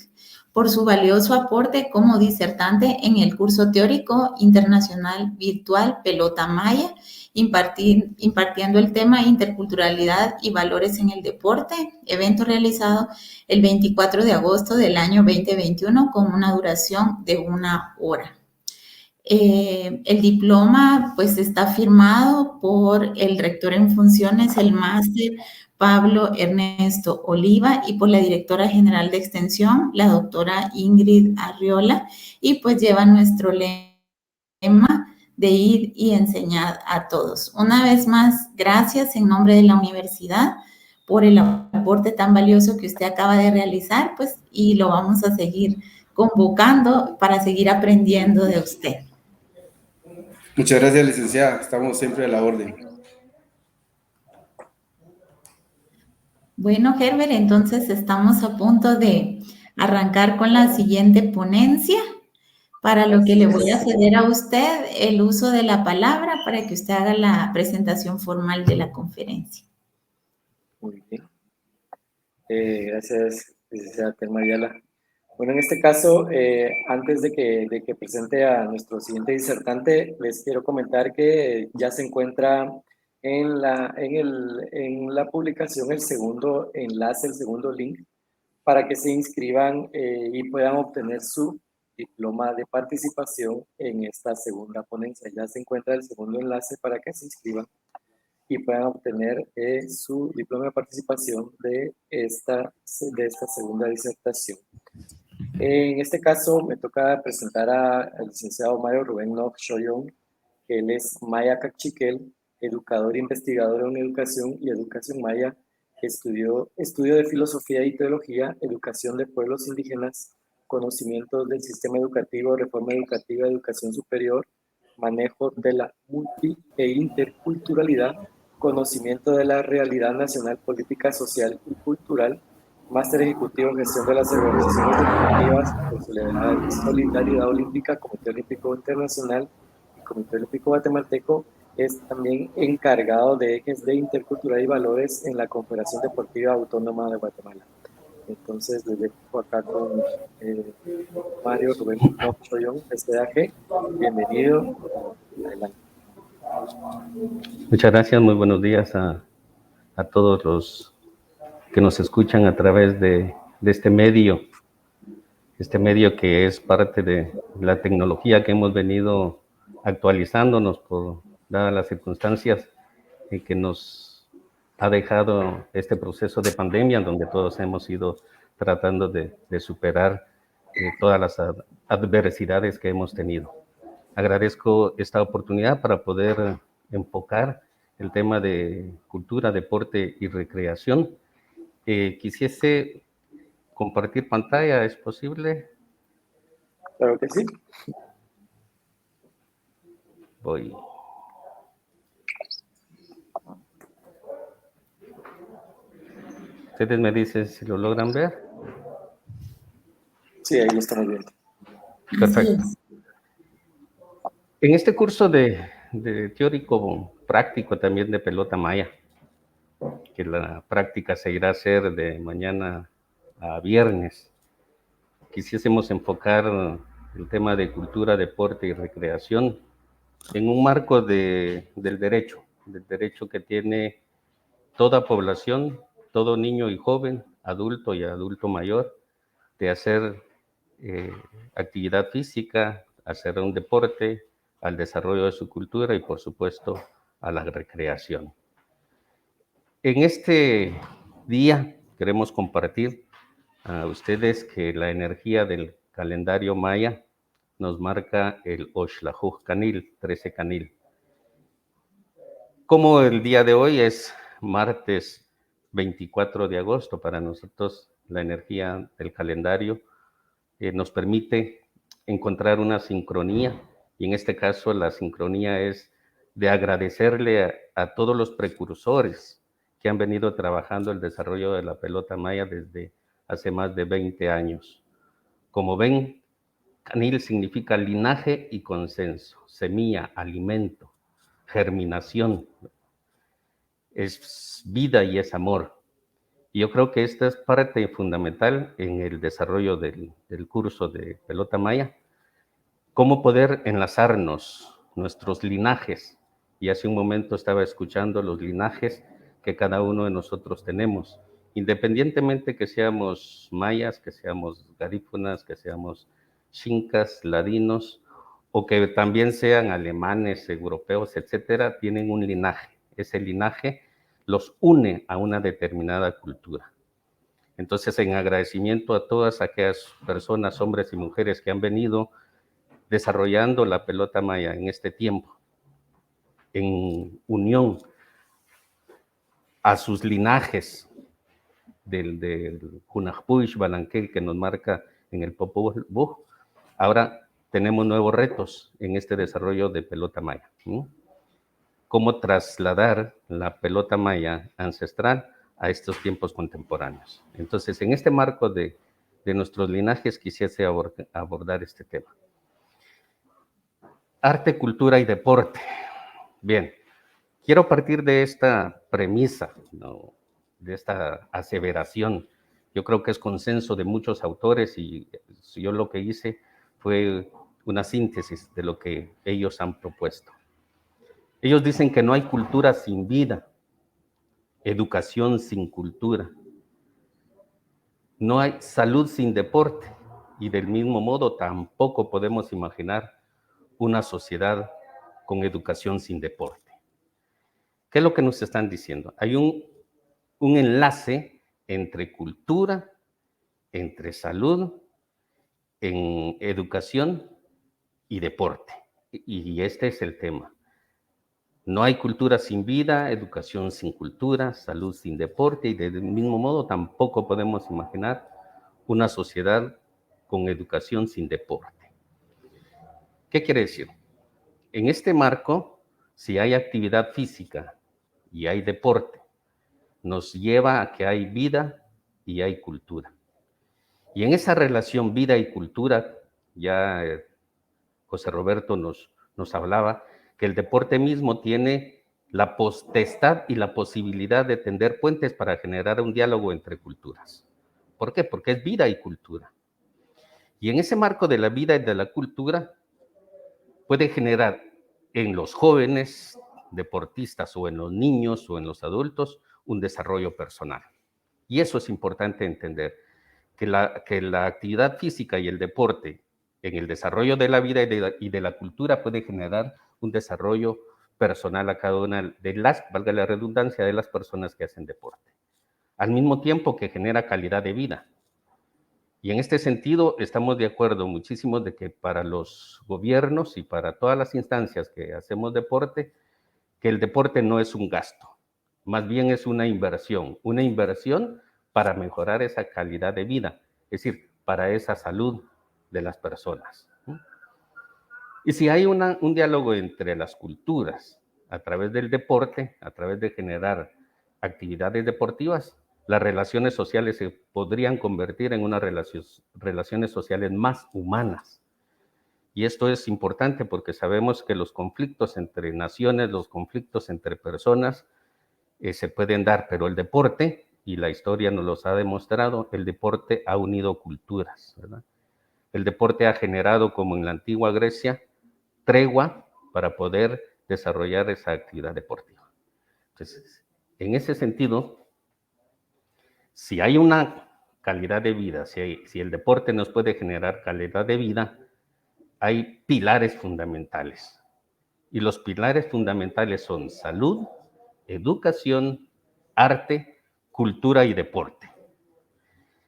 B: por su valioso aporte como disertante en el curso teórico internacional virtual Pelota Maya, impartiendo el tema Interculturalidad y Valores en el Deporte, evento realizado el 24 de agosto del año 2021 con una duración de 1 hora. El diploma pues está firmado por el rector en funciones, el máster Pablo Ernesto Oliva, y por la directora general de extensión, la doctora Ingrid Arriola, y pues lleva nuestro lema de ir y enseñar a todos. Una vez más, gracias en nombre de la universidad por el aporte tan valioso que usted acaba de realizar, pues, y lo vamos a seguir convocando para seguir aprendiendo de usted.
D: Muchas gracias, licenciada. Estamos siempre a la orden.
B: Bueno, Herbert, entonces estamos a punto de arrancar con la siguiente ponencia, para lo que le voy a ceder a usted el uso de la palabra para que usted haga la presentación formal de la conferencia.
C: Muy bien. Gracias, licenciada Telma Ayala. Bueno, en este caso, antes de que presente a nuestro siguiente disertante, les quiero comentar que ya se encuentra en la publicación el segundo enlace, el segundo link, para que se inscriban y puedan obtener su diploma de participación en esta segunda ponencia. Ya se encuentra el segundo enlace para que se inscriban y puedan obtener su diploma de participación de esta segunda disertación. En este caso me toca presentar al licenciado Mario Rubén Noc Shoyon, que él es Maya Cachiquel, educador e investigador en educación y educación maya, que estudio de filosofía y teología, educación de pueblos indígenas, conocimientos del sistema educativo, reforma educativa, educación superior, manejo de la multi e interculturalidad, conocimiento de la realidad nacional, política, social y cultural, Máster Ejecutivo en Gestión de las Organizaciones Deportivas por Solidaridad Olímpica, Comité Olímpico Internacional y Comité Olímpico Guatemalteco. Es también encargado de ejes de intercultural y valores en la Confederación Deportiva Autónoma de Guatemala. Entonces, desde acá con Mario Rubén Choyón, SDAG, bienvenido. Adelante.
F: Muchas gracias, muy buenos días a todos los que nos escuchan a través de este medio que es parte de la tecnología que hemos venido actualizándonos por dadas las circunstancias que nos ha dejado este proceso de pandemia, donde todos hemos ido tratando de superar todas las adversidades que hemos tenido. Agradezco esta oportunidad para poder enfocar el tema de cultura, deporte y recreación. Quisiese compartir pantalla, ¿es posible?
C: Claro que sí.
F: Voy. ¿Ustedes me dicen si lo logran ver?
C: Sí, ahí lo estamos viendo.
F: Perfecto. En este curso de teórico práctico también de pelota maya, que la práctica se irá a hacer de mañana a viernes, quisiésemos enfocar el tema de cultura, deporte y recreación en un marco del derecho que tiene toda población, todo niño y joven, adulto y adulto mayor, de hacer actividad física, hacer un deporte, al desarrollo de su cultura y, por supuesto, a la recreación. En este día queremos compartir a ustedes que la energía del calendario maya nos marca el Oxlajuj Canil, 13 Canil. Como el día de hoy es martes 24 de agosto, para nosotros la energía del calendario nos permite encontrar una sincronía, y en este caso la sincronía es de agradecerle a todos los precursores que han venido trabajando el desarrollo de la pelota maya desde hace más de 20 años. Como ven, Canil significa linaje y consenso, semilla, alimento, germinación, es vida y es amor. Y yo creo que esta es parte fundamental en el desarrollo del curso de pelota maya, cómo poder enlazarnos nuestros linajes. Y hace un momento estaba escuchando los linajes que cada uno de nosotros tenemos, independientemente que seamos mayas, que seamos garífunas, que seamos xincas, ladinos, o que también sean alemanes, europeos, etcétera, tienen un linaje. Ese linaje los une a una determinada cultura. Entonces, en agradecimiento a todas aquellas personas, hombres y mujeres que han venido desarrollando la pelota maya en este tiempo, en unión a sus linajes del Hunajpuish Balanquel que nos marca en el Popol Vuh, ahora tenemos nuevos retos en este desarrollo de pelota maya. Cómo trasladar la pelota maya ancestral a estos tiempos contemporáneos. Entonces, en este marco de nuestros linajes, quisiese abordar este tema. Arte, cultura y deporte. Bien, quiero partir de esta premisa, ¿no?, de esta aseveración. Yo creo que es consenso de muchos autores y yo lo que hice fue una síntesis de lo que ellos han propuesto. Ellos dicen que no hay cultura sin vida, educación sin cultura. No hay salud sin deporte y del mismo modo tampoco podemos imaginar una sociedad con educación sin deporte. ¿Qué es lo que nos están diciendo? Hay un enlace entre cultura, entre salud, en educación y deporte. Y este es el tema. No hay cultura sin vida, educación sin cultura, salud sin deporte, y del mismo modo tampoco podemos imaginar una sociedad con educación sin deporte. ¿Qué quiere decir? En este marco, si hay actividad física y hay deporte, nos lleva a que hay vida y hay cultura. Y en esa relación vida y cultura, ya José Roberto nos hablaba que el deporte mismo tiene la potestad y la posibilidad de tender puentes para generar un diálogo entre culturas. ¿Por qué? Porque es vida y cultura. Y en ese marco de la vida y de la cultura puede generar en los jóvenes deportistas o en los niños o en los adultos un desarrollo personal. Y eso es importante entender, que la actividad física y el deporte en el desarrollo de la vida y de la cultura puede generar un desarrollo personal a cada una de las, valga la redundancia, de las personas que hacen deporte. Al mismo tiempo que genera calidad de vida. Y en este sentido estamos de acuerdo muchísimo de que para los gobiernos y para todas las instancias que hacemos deporte, que el deporte no es un gasto, más bien es una inversión para mejorar esa calidad de vida, es decir, para esa salud de las personas. Y si hay un diálogo entre las culturas a través del deporte, a través de generar actividades deportivas, las relaciones sociales se podrían convertir en unas relaciones sociales más humanas. Y esto es importante porque sabemos que los conflictos entre naciones, los conflictos entre personas se pueden dar, pero el deporte, y la historia nos los ha demostrado, el deporte ha unido culturas, ¿verdad? El deporte ha generado, como en la antigua Grecia, tregua para poder desarrollar esa actividad deportiva. Entonces, en ese sentido, si hay una calidad de vida, si el deporte nos puede generar calidad de vida, hay pilares fundamentales. Y los pilares fundamentales son salud, educación, arte, cultura y deporte.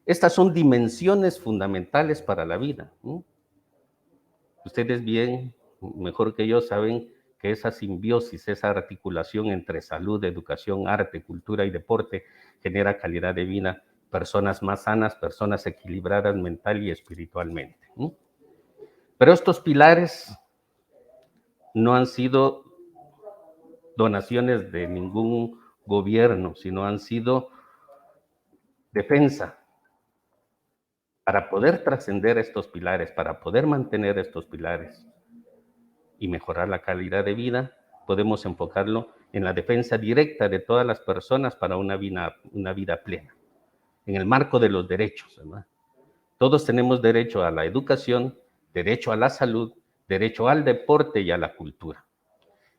F: Estas son dimensiones fundamentales para la vida. Ustedes bien, mejor que yo, saben que esa simbiosis, esa articulación entre salud, educación, arte, cultura y deporte genera calidad de vida, personas más sanas, personas equilibradas mental y espiritualmente. Pero estos pilares no han sido donaciones de ningún gobierno, sino han sido defensa. Para poder trascender estos pilares, para poder mantener estos pilares y mejorar la calidad de vida, podemos enfocarlo en la defensa directa de todas las personas para una vida plena, en el marco de los derechos, ¿verdad? Todos tenemos derecho a la educación, derecho a la salud, derecho al deporte y a la cultura.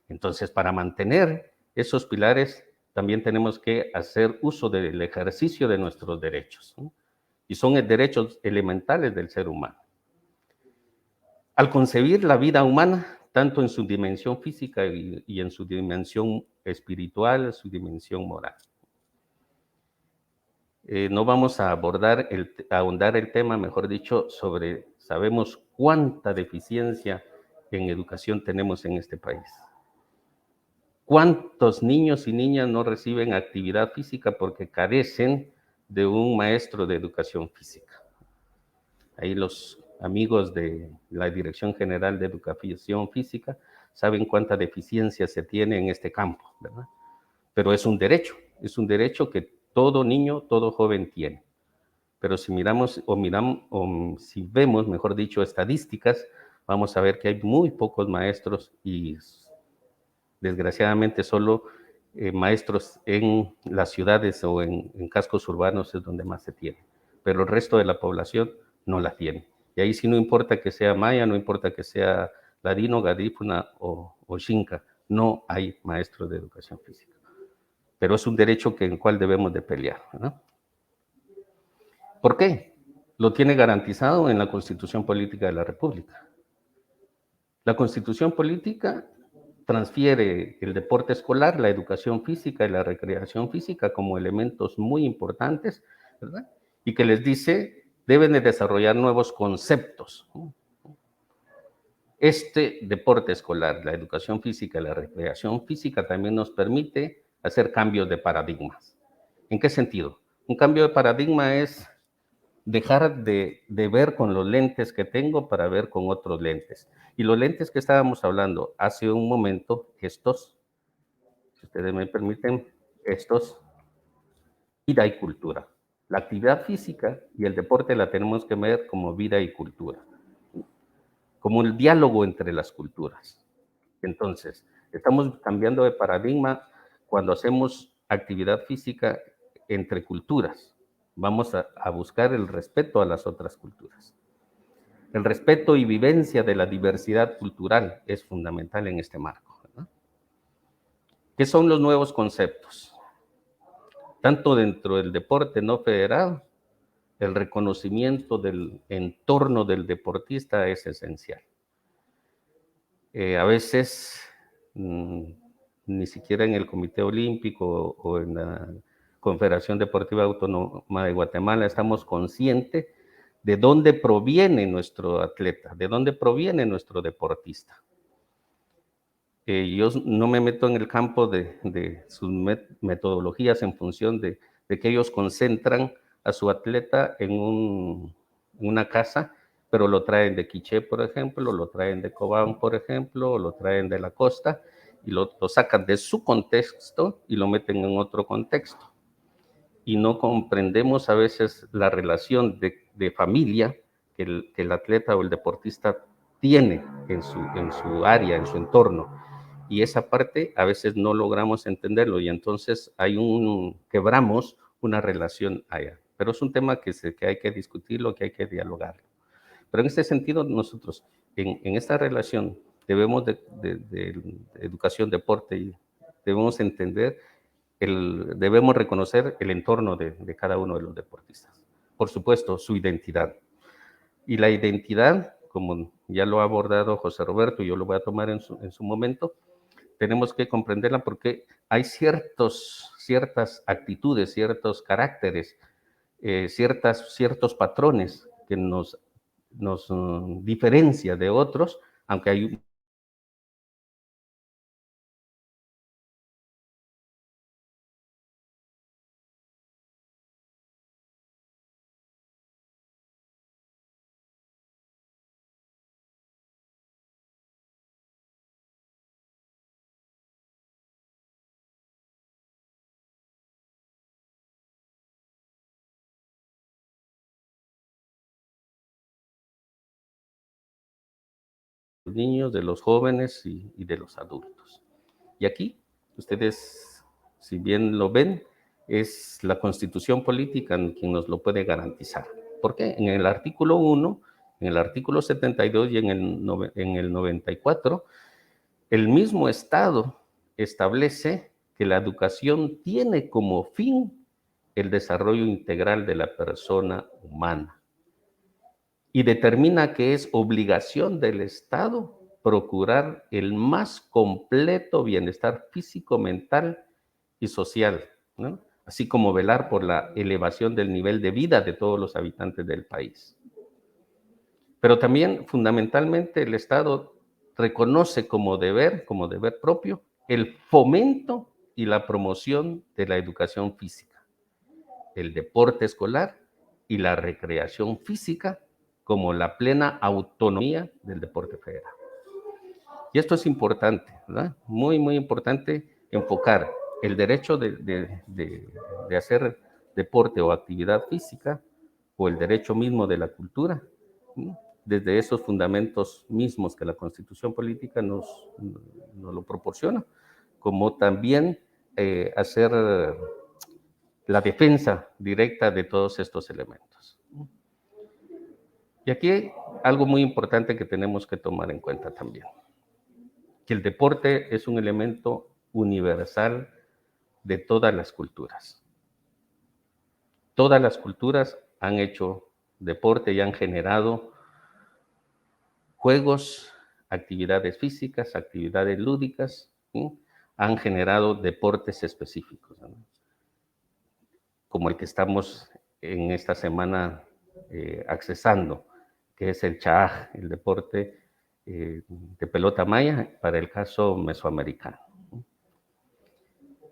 F: Entonces, para mantener esos pilares, también tenemos que hacer uso del ejercicio de nuestros derechos, ¿no? Y son derechos elementales del ser humano. Al concebir la vida humana, tanto en su dimensión física y en su dimensión espiritual, su dimensión moral. No vamos a ahondar el tema, mejor dicho, sabemos cuánta deficiencia en educación tenemos en este país. ¿Cuántos niños y niñas no reciben actividad física porque carecen de un maestro de educación física? Ahí los amigos de la Dirección General de Educación Física saben cuánta deficiencia se tiene en este campo, ¿verdad? Pero es un derecho que todo niño, todo joven tiene. Pero si si vemos, mejor dicho, estadísticas, vamos a ver que hay muy pocos maestros y desgraciadamente solo maestros en las ciudades o en cascos urbanos es donde más se tiene. Pero el resto de la población no la tiene. Y ahí sí no importa que sea maya, no importa que sea ladino, garífuna o xinca, no hay maestros de educación física. Pero es un derecho en el cual debemos de pelear, ¿no? ¿Por qué? Lo tiene garantizado en la Constitución Política de la República. La Constitución Política transfiere el deporte escolar, la educación física y la recreación física como elementos muy importantes, ¿verdad? Y que les dice, deben de desarrollar nuevos conceptos. Este deporte escolar, la educación física y la recreación física también nos permite hacer cambios de paradigmas. ¿En qué sentido? Un cambio de paradigma es dejar de ver con los lentes que tengo para ver con otros lentes. Y los lentes que estábamos hablando hace un momento, estos, si ustedes me permiten, estos, vida y cultura. La actividad física y el deporte la tenemos que ver como vida y cultura, como el diálogo entre las culturas. Entonces, estamos cambiando de paradigma cuando hacemos actividad física entre culturas. Vamos a buscar el respeto a las otras culturas. El respeto y vivencia de la diversidad cultural es fundamental en este marco, ¿verdad? ¿Qué son los nuevos conceptos? Tanto dentro del deporte no federado, el reconocimiento del entorno del deportista es esencial. A veces, ni siquiera en el Comité Olímpico o en la Confederación Deportiva Autónoma de Guatemala estamos conscientes de dónde proviene nuestro atleta, de dónde proviene nuestro deportista. Yo no me meto en el campo de sus metodologías en función de que ellos concentran a su atleta en una casa, pero lo traen de Quiché, por ejemplo, lo traen de Cobán, por ejemplo, o lo traen de la costa, y lo sacan de su contexto y lo meten en otro contexto. Y no comprendemos a veces la relación de familia que el atleta o el deportista tiene en su área, en su entorno. Y esa parte a veces no logramos entenderlo y entonces quebramos una relación allá. Pero es un tema que hay que discutirlo, que hay que dialogarlo. Pero en este sentido, nosotros, en esta relación, debemos de educación, deporte, y debemos entender, debemos reconocer el entorno de cada uno de los deportistas. Por supuesto, su identidad. Y la identidad, como ya lo ha abordado José Roberto, y yo lo voy a tomar en su momento, tenemos que comprenderla porque hay ciertas actitudes, ciertos caracteres, ciertos patrones que nos diferencia de otros, aunque hay los niños, de los jóvenes y de los adultos. Y aquí, ustedes, si bien lo ven, es la Constitución Política quien nos lo puede garantizar. ¿Por qué? En el artículo 1, en el artículo 72 y en el 94, el mismo Estado establece que la educación tiene como fin el desarrollo integral de la persona humana y determina que es obligación del Estado procurar el más completo bienestar físico, mental y social, ¿no? Así como velar por la elevación del nivel de vida de todos los habitantes del país. Pero también, fundamentalmente, el Estado reconoce como deber propio, el fomento y la promoción de la educación física, el deporte escolar y la recreación física como la plena autonomía del deporte federal. Y esto es importante, ¿verdad? Muy, muy importante enfocar el derecho de hacer deporte o actividad física o el derecho mismo de la cultura, ¿sí? Desde esos fundamentos mismos que la Constitución Política nos lo proporciona, como también hacer la defensa directa de todos estos elementos. Y aquí algo muy importante que tenemos que tomar en cuenta también, que el deporte es un elemento universal de todas las culturas. Todas las culturas han hecho deporte y han generado juegos, actividades físicas, actividades lúdicas, ¿sí? Han generado deportes específicos, ¿no? Como el que estamos en esta semana accesando, que es el Chaaj, el deporte de pelota maya para el caso mesoamericano.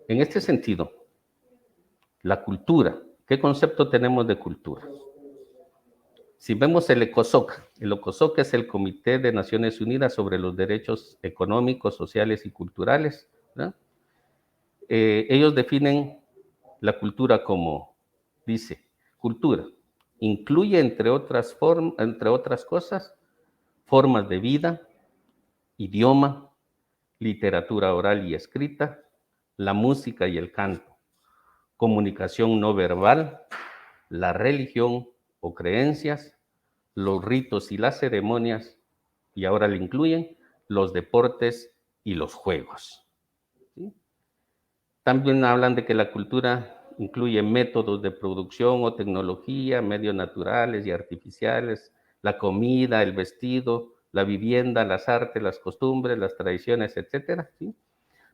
F: En este sentido, la cultura, ¿qué concepto tenemos de cultura? Si vemos el ECOSOC es el Comité de Naciones Unidas sobre los Derechos Económicos, Sociales y Culturales, ¿no? Ellos definen la cultura como, dice, cultura. Incluye, entre otras cosas, formas de vida, idioma, literatura oral y escrita, la música y el canto, comunicación no verbal, la religión o creencias, los ritos y las ceremonias, y ahora le incluyen los deportes y los juegos. ¿Sí? También hablan de que la cultura incluye métodos de producción o tecnología, medios naturales y artificiales, la comida, el vestido, la vivienda, las artes, las costumbres, las tradiciones, etcétera, ¿sí?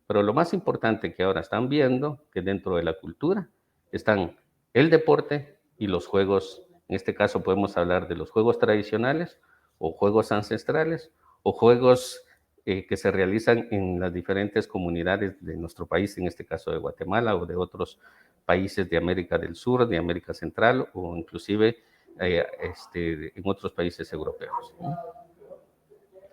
F: Pero lo más importante que ahora están viendo, que dentro de la cultura están el deporte y los juegos. En este caso podemos hablar de los juegos tradicionales o juegos ancestrales o juegos que se realizan en las diferentes comunidades de nuestro país, en este caso de Guatemala o de otros países de América del Sur, de América Central o inclusive en otros países europeos, ¿no?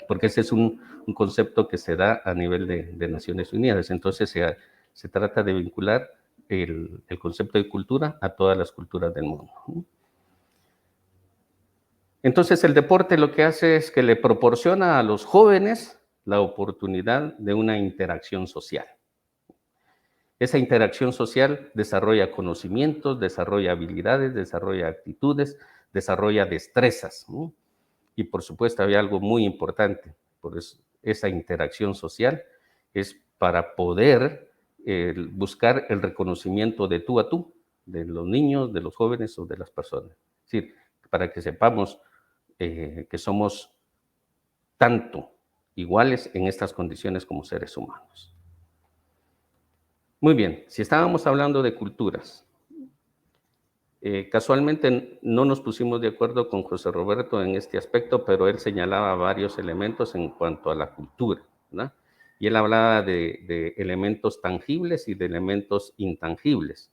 F: Porque ese es un concepto que se da a nivel de Naciones Unidas. Entonces se trata de vincular el concepto de cultura a todas las culturas del mundo. Entonces el deporte lo que hace es que le proporciona a los jóvenes la oportunidad de una interacción social. Esa interacción social desarrolla conocimientos, desarrolla habilidades, desarrolla actitudes, desarrolla destrezas, ¿no? Y por supuesto había algo muy importante, por eso esa interacción social es para poder buscar el reconocimiento de tú a tú, de los niños, de los jóvenes o de las personas. Es decir, para que sepamos que somos tanto iguales en estas condiciones como seres humanos. Muy bien, si estábamos hablando de culturas, casualmente no nos pusimos de acuerdo con José Roberto en este aspecto, pero él señalaba varios elementos en cuanto a la cultura, ¿verdad? Y él hablaba de elementos tangibles y de elementos intangibles.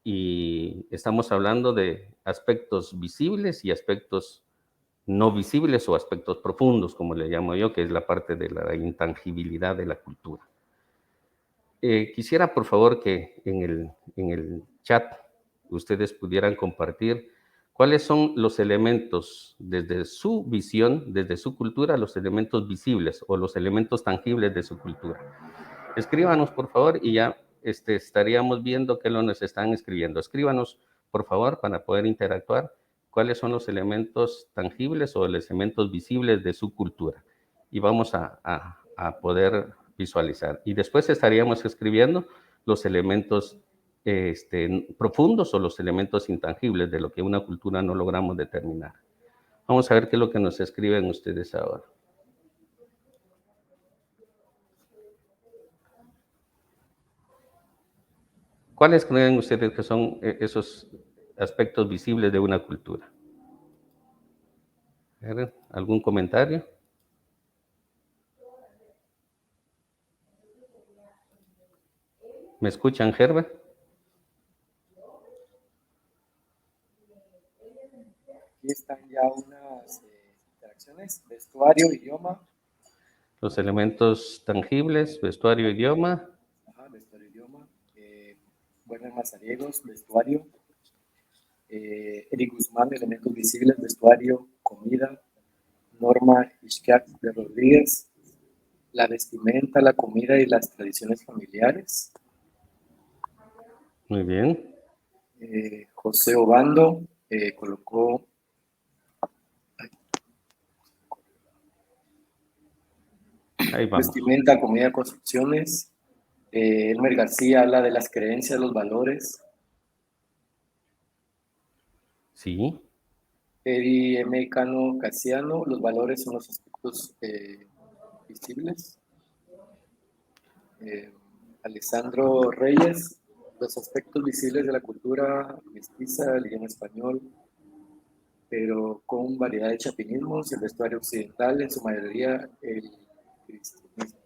F: Y estamos hablando de aspectos visibles y aspectos no visibles o aspectos profundos, como le llamo yo, que es la parte de la intangibilidad de la cultura. Quisiera, por favor, que en el chat ustedes pudieran compartir cuáles son los elementos, desde su visión, desde su cultura, los elementos visibles o los elementos tangibles de su cultura. Escríbanos, por favor, y ya estaríamos viendo qué nos están escribiendo. Escríbanos, por favor, para poder interactuar, cuáles son los elementos tangibles o los elementos visibles de su cultura. Y vamos a poder visualizar. Y después estaríamos escribiendo los elementos profundos o los elementos intangibles de lo que una cultura no logramos determinar. Vamos a ver qué es lo que nos escriben ustedes ahora. ¿Cuáles creen ustedes que son esos aspectos visibles de una cultura? ¿Algún comentario? ¿Me escuchan, Herbert?
C: Aquí están ya unas interacciones, vestuario, idioma.
F: Los elementos tangibles, vestuario, idioma.
C: Ajá, vestuario, idioma. Werner Mazariegos, vestuario. Eric Guzmán, elementos visibles, vestuario, comida. Norma Ishkat de Rodríguez, la vestimenta, la comida y las tradiciones familiares.
F: Muy bien.
C: José Obando colocó
F: Ahí vamos.
C: vestimenta, comida, construcciones. Elmer García habla de las creencias, los valores.
F: Sí.
C: Eddie M. Cano Casiano, los valores son los aspectos visibles. Alessandro Reyes, los aspectos visibles de la cultura mestiza, el idioma español, pero con variedad de chapinismos, el vestuario occidental, en su mayoría el cristianismo.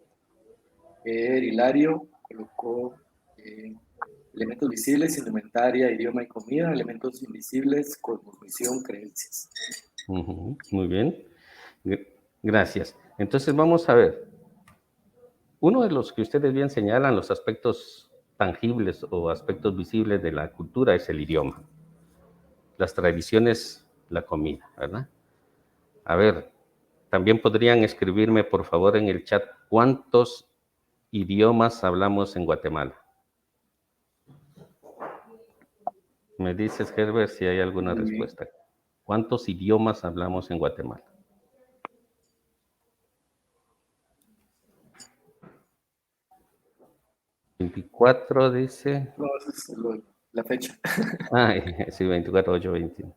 C: Hilario colocó elementos visibles, indumentaria, idioma y comida, elementos invisibles, cosmovisión, creencias.
F: Muy bien. Gracias. Entonces vamos a ver. Uno de los que ustedes bien señalan, los aspectos tangibles o aspectos visibles de la cultura es el idioma. las tradiciones, la comida, ¿verdad? A ver, también podrían escribirme, por favor, en el chat, ¿cuántos idiomas hablamos en Guatemala? Me dices, Herbert, si hay alguna respuesta. ¿Cuántos idiomas hablamos en Guatemala? ¿24 dice?
C: No, esa es la fecha.
F: Ah, sí, 24, 8, 21.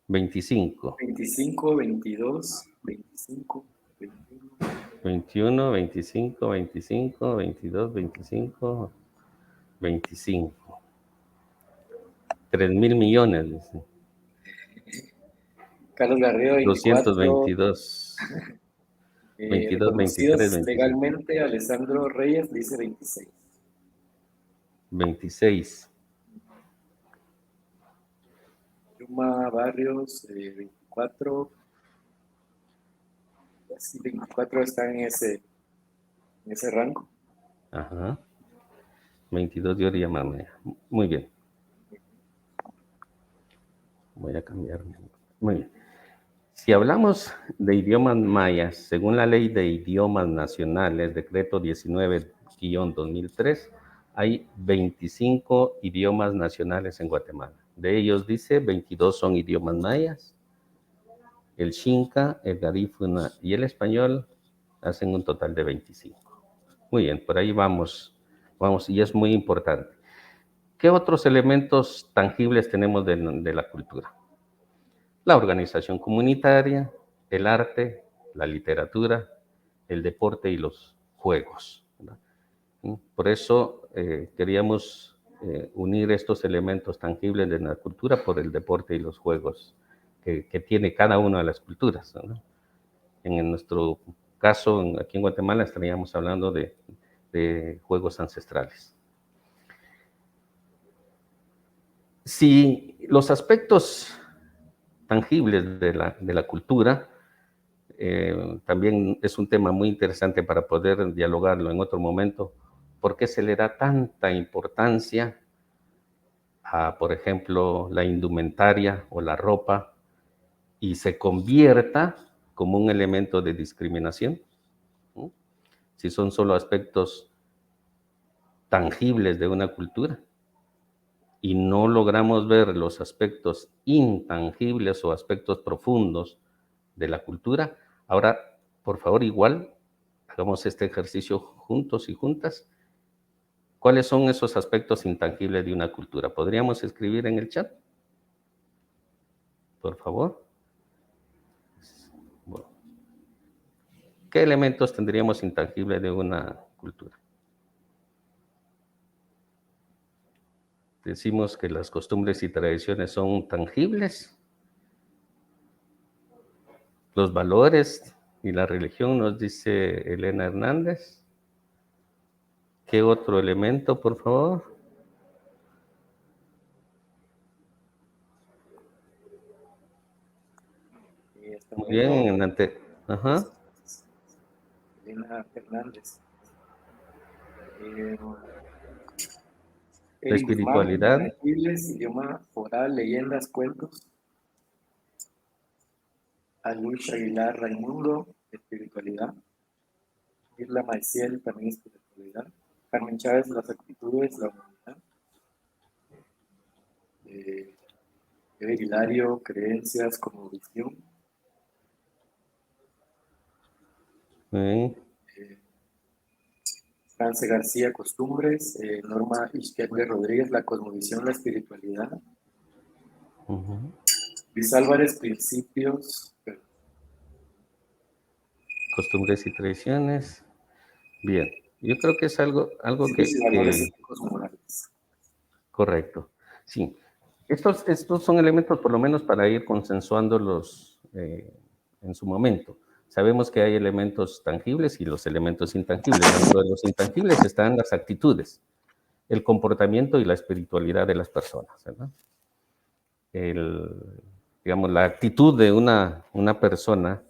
F: 25.
C: 25, 22, 25, 21.
F: 21, 25, 25, 22, 25, 25. 3,000 millones, dice.
C: Carlos Garrido, 24.
F: 222. 22, 23,
C: Reconocidos
F: 25.
C: legalmente, Alessandro Reyes dice 26.
F: 26.
C: Yuma Barrios, 24. Sí, 24 está en ese rango.
F: Ajá. 22 de Oriamamea. Muy bien. Voy a cambiarme. Muy bien. Si hablamos de idiomas mayas, según la Ley de Idiomas Nacionales, decreto 19-2003, hay 25 idiomas nacionales en Guatemala. De ellos, dice, 22 son idiomas mayas. El Xinca, el garífuna y el español hacen un total de 25. Muy bien, por ahí vamos, y es muy importante. ¿Qué otros elementos tangibles tenemos de la cultura? La organización comunitaria, el arte, la literatura, el deporte y los juegos, ¿verdad? Por eso queríamos unir estos elementos tangibles de la cultura por el deporte y los juegos que tiene cada una de las culturas, ¿verdad? En nuestro caso, aquí en Guatemala, estaríamos hablando de juegos ancestrales. Si los aspectos tangibles de la cultura, también es un tema muy interesante para poder dialogarlo en otro momento. ¿Por qué se le da tanta importancia a, por ejemplo, la indumentaria o la ropa y se convierta como un elemento de discriminación? ¿Mm? Si son solo aspectos tangibles de una cultura y no logramos ver los aspectos intangibles o aspectos profundos de la cultura. Ahora, por favor, igual, hagamos este ejercicio juntos y juntas. ¿Cuáles son esos aspectos intangibles de una cultura? ¿Podríamos escribir en el chat? Por favor. Bueno. ¿Qué elementos tendríamos intangibles de una cultura? Decimos que las costumbres y tradiciones son tangibles. Los valores y la religión, nos dice Elena Hernández. ¿Qué otro elemento, por favor? Muy bien, ajá.
C: Elena Hernández.
F: La espiritualidad.
C: Tangibles, idioma oral, leyendas, cuentos. Alush Aguilar Raimundo, espiritualidad. Irla Maiciel, también espiritualidad. Carmen Chávez, las actitudes, la humanidad. Hilario, creencias como visión. France García, costumbres. Norma Izquierdo Rodríguez, la cosmovisión, la espiritualidad. Luis Álvarez, principios.
F: Costumbres y tradiciones. Bien, yo creo que es algo que correcto. Sí, estos son elementos por lo menos para ir consensuándolos en su momento. Sabemos que hay elementos tangibles y los elementos intangibles. Dentro de los intangibles están las actitudes, el comportamiento y la espiritualidad de las personas, ¿verdad? Digamos, la actitud de una persona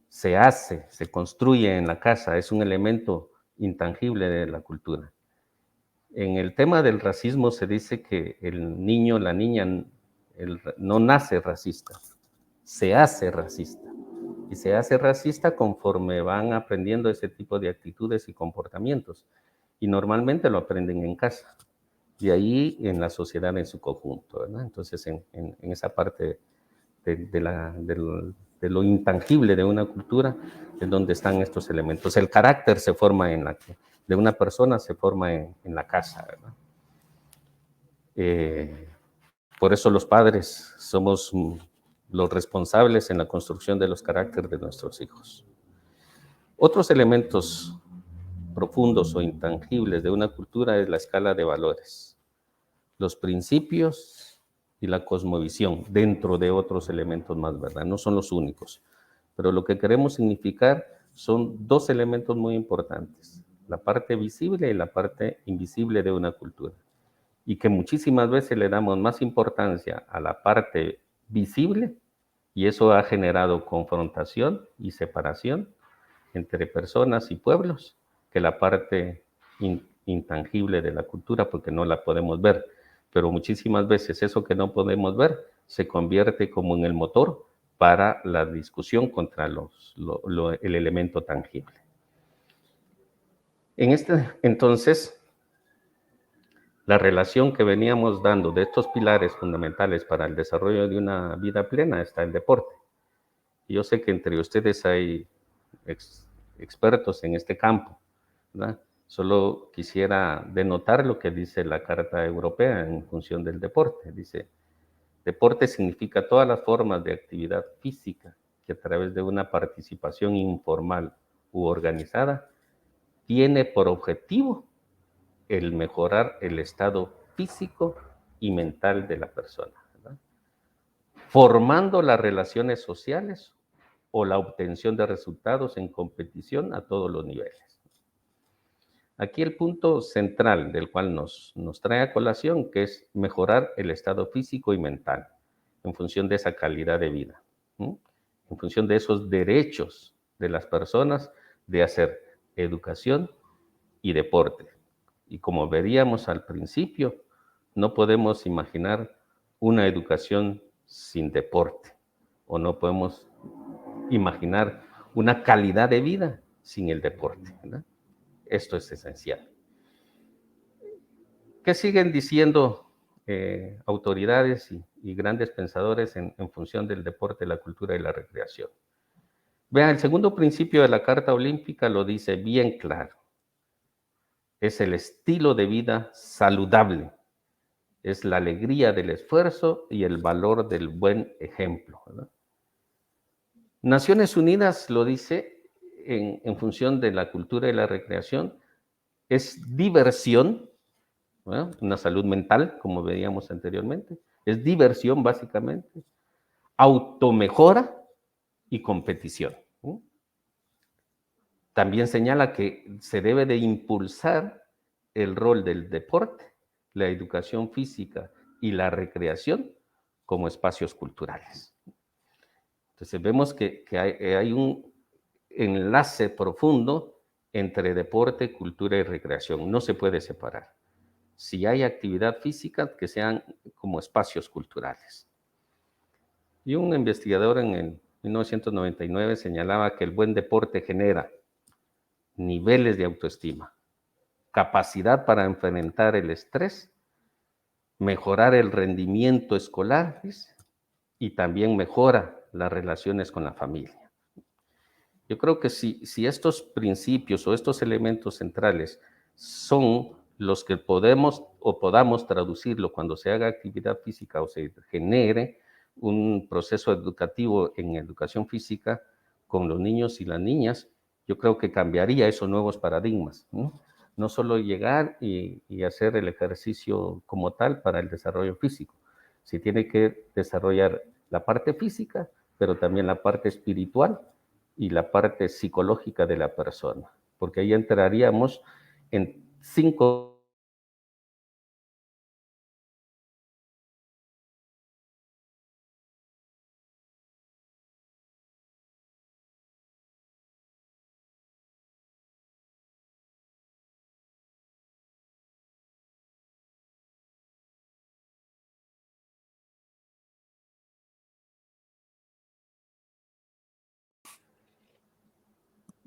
F: se construye en la casa, es un elemento intangible de la cultura. En el tema del racismo se dice que el niño, la niña, no nace racista, se hace racista. Y se hace racista conforme van aprendiendo ese tipo de actitudes y comportamientos. Y normalmente lo aprenden en casa. De ahí en la sociedad en su conjunto, ¿verdad? Entonces, en esa parte de lo intangible de una cultura es donde están estos elementos. El carácter se forma de una persona se forma en la casa, ¿verdad? Por eso los padres somos los responsables en la construcción de los caracteres de nuestros hijos. Otros elementos profundos o intangibles de una cultura es la escala de valores, los principios y la cosmovisión, dentro de otros elementos más, ¿verdad? No son los únicos, pero lo que queremos significar son dos elementos muy importantes, la parte visible y la parte invisible de una cultura, y que muchísimas veces le damos más importancia a la parte visible, y eso ha generado confrontación y separación entre personas y pueblos, que la parte intangible de la cultura, porque no la podemos ver. Pero muchísimas veces eso que no podemos ver se convierte como en el motor para la discusión contra el elemento tangible. Entonces, la relación que veníamos dando de estos pilares fundamentales para el desarrollo de una vida plena está el deporte. Y yo sé que entre ustedes hay expertos en este campo, ¿verdad? Solo quisiera denotar lo que dice la Carta Europea en función del deporte. Dice, deporte significa todas las formas de actividad física que a través de una participación informal u organizada tiene por objetivo el mejorar el estado físico y mental de la persona, ¿verdad? Formando las relaciones sociales o la obtención de resultados en competición a todos los niveles. Aquí el punto central del cual nos trae a colación, que es mejorar el estado físico y mental en función de esa calidad de vida, ¿sí? En función de esos derechos de las personas de hacer educación y deporte. Y como veríamos al principio, no podemos imaginar una educación sin deporte, o no podemos imaginar una calidad de vida sin el deporte, ¿verdad? Esto es esencial. ¿Qué siguen diciendo autoridades y grandes pensadores en función del deporte, la cultura y la recreación? Vean, el segundo principio de la Carta Olímpica lo dice bien claro. Es el estilo de vida saludable. Es la alegría del esfuerzo y el valor del buen ejemplo, ¿verdad? Naciones Unidas lo dice en función de la cultura y la recreación. Es diversión, ¿verdad? Una salud mental, como veíamos anteriormente. Es diversión, básicamente. Automejora y competición, ¿sí? También señala que se debe de impulsar el rol del deporte, la educación física y la recreación como espacios culturales. Entonces vemos que hay un enlace profundo entre deporte, cultura y recreación. No se puede separar. Si hay actividad física, que sean como espacios culturales. Y un investigador en el 1999 señalaba que el buen deporte genera niveles de autoestima, capacidad para enfrentar el estrés, mejorar el rendimiento escolar y también mejora las relaciones con la familia. Yo creo que si estos principios o estos elementos centrales son los que podamos traducirlo cuando se haga actividad física o se genere un proceso educativo en educación física con los niños y las niñas, yo creo que cambiaría esos nuevos paradigmas, ¿no? No solo llegar y hacer el ejercicio como tal para el desarrollo físico, se tiene que desarrollar la parte física, pero también la parte espiritual y la parte psicológica de la persona, porque ahí entraríamos en 5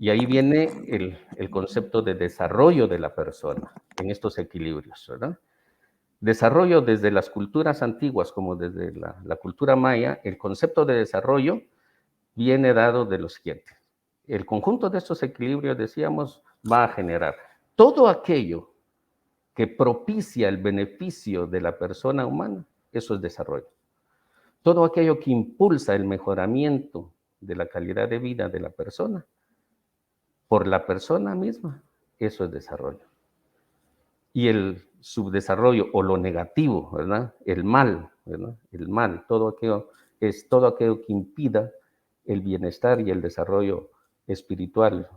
F: Y ahí viene el concepto de desarrollo de la persona en estos equilibrios, ¿verdad? Desarrollo desde las culturas antiguas como desde la cultura maya, el concepto de desarrollo viene dado de lo siguiente. El conjunto de estos equilibrios, decíamos, va a generar todo aquello que propicia el beneficio de la persona humana, eso es desarrollo. Todo aquello que impulsa el mejoramiento de la calidad de vida de la persona, por la persona misma, eso es desarrollo. Y el subdesarrollo o lo negativo, ¿verdad? El mal, ¿verdad? El mal, todo aquello que impida el bienestar y el desarrollo espiritual,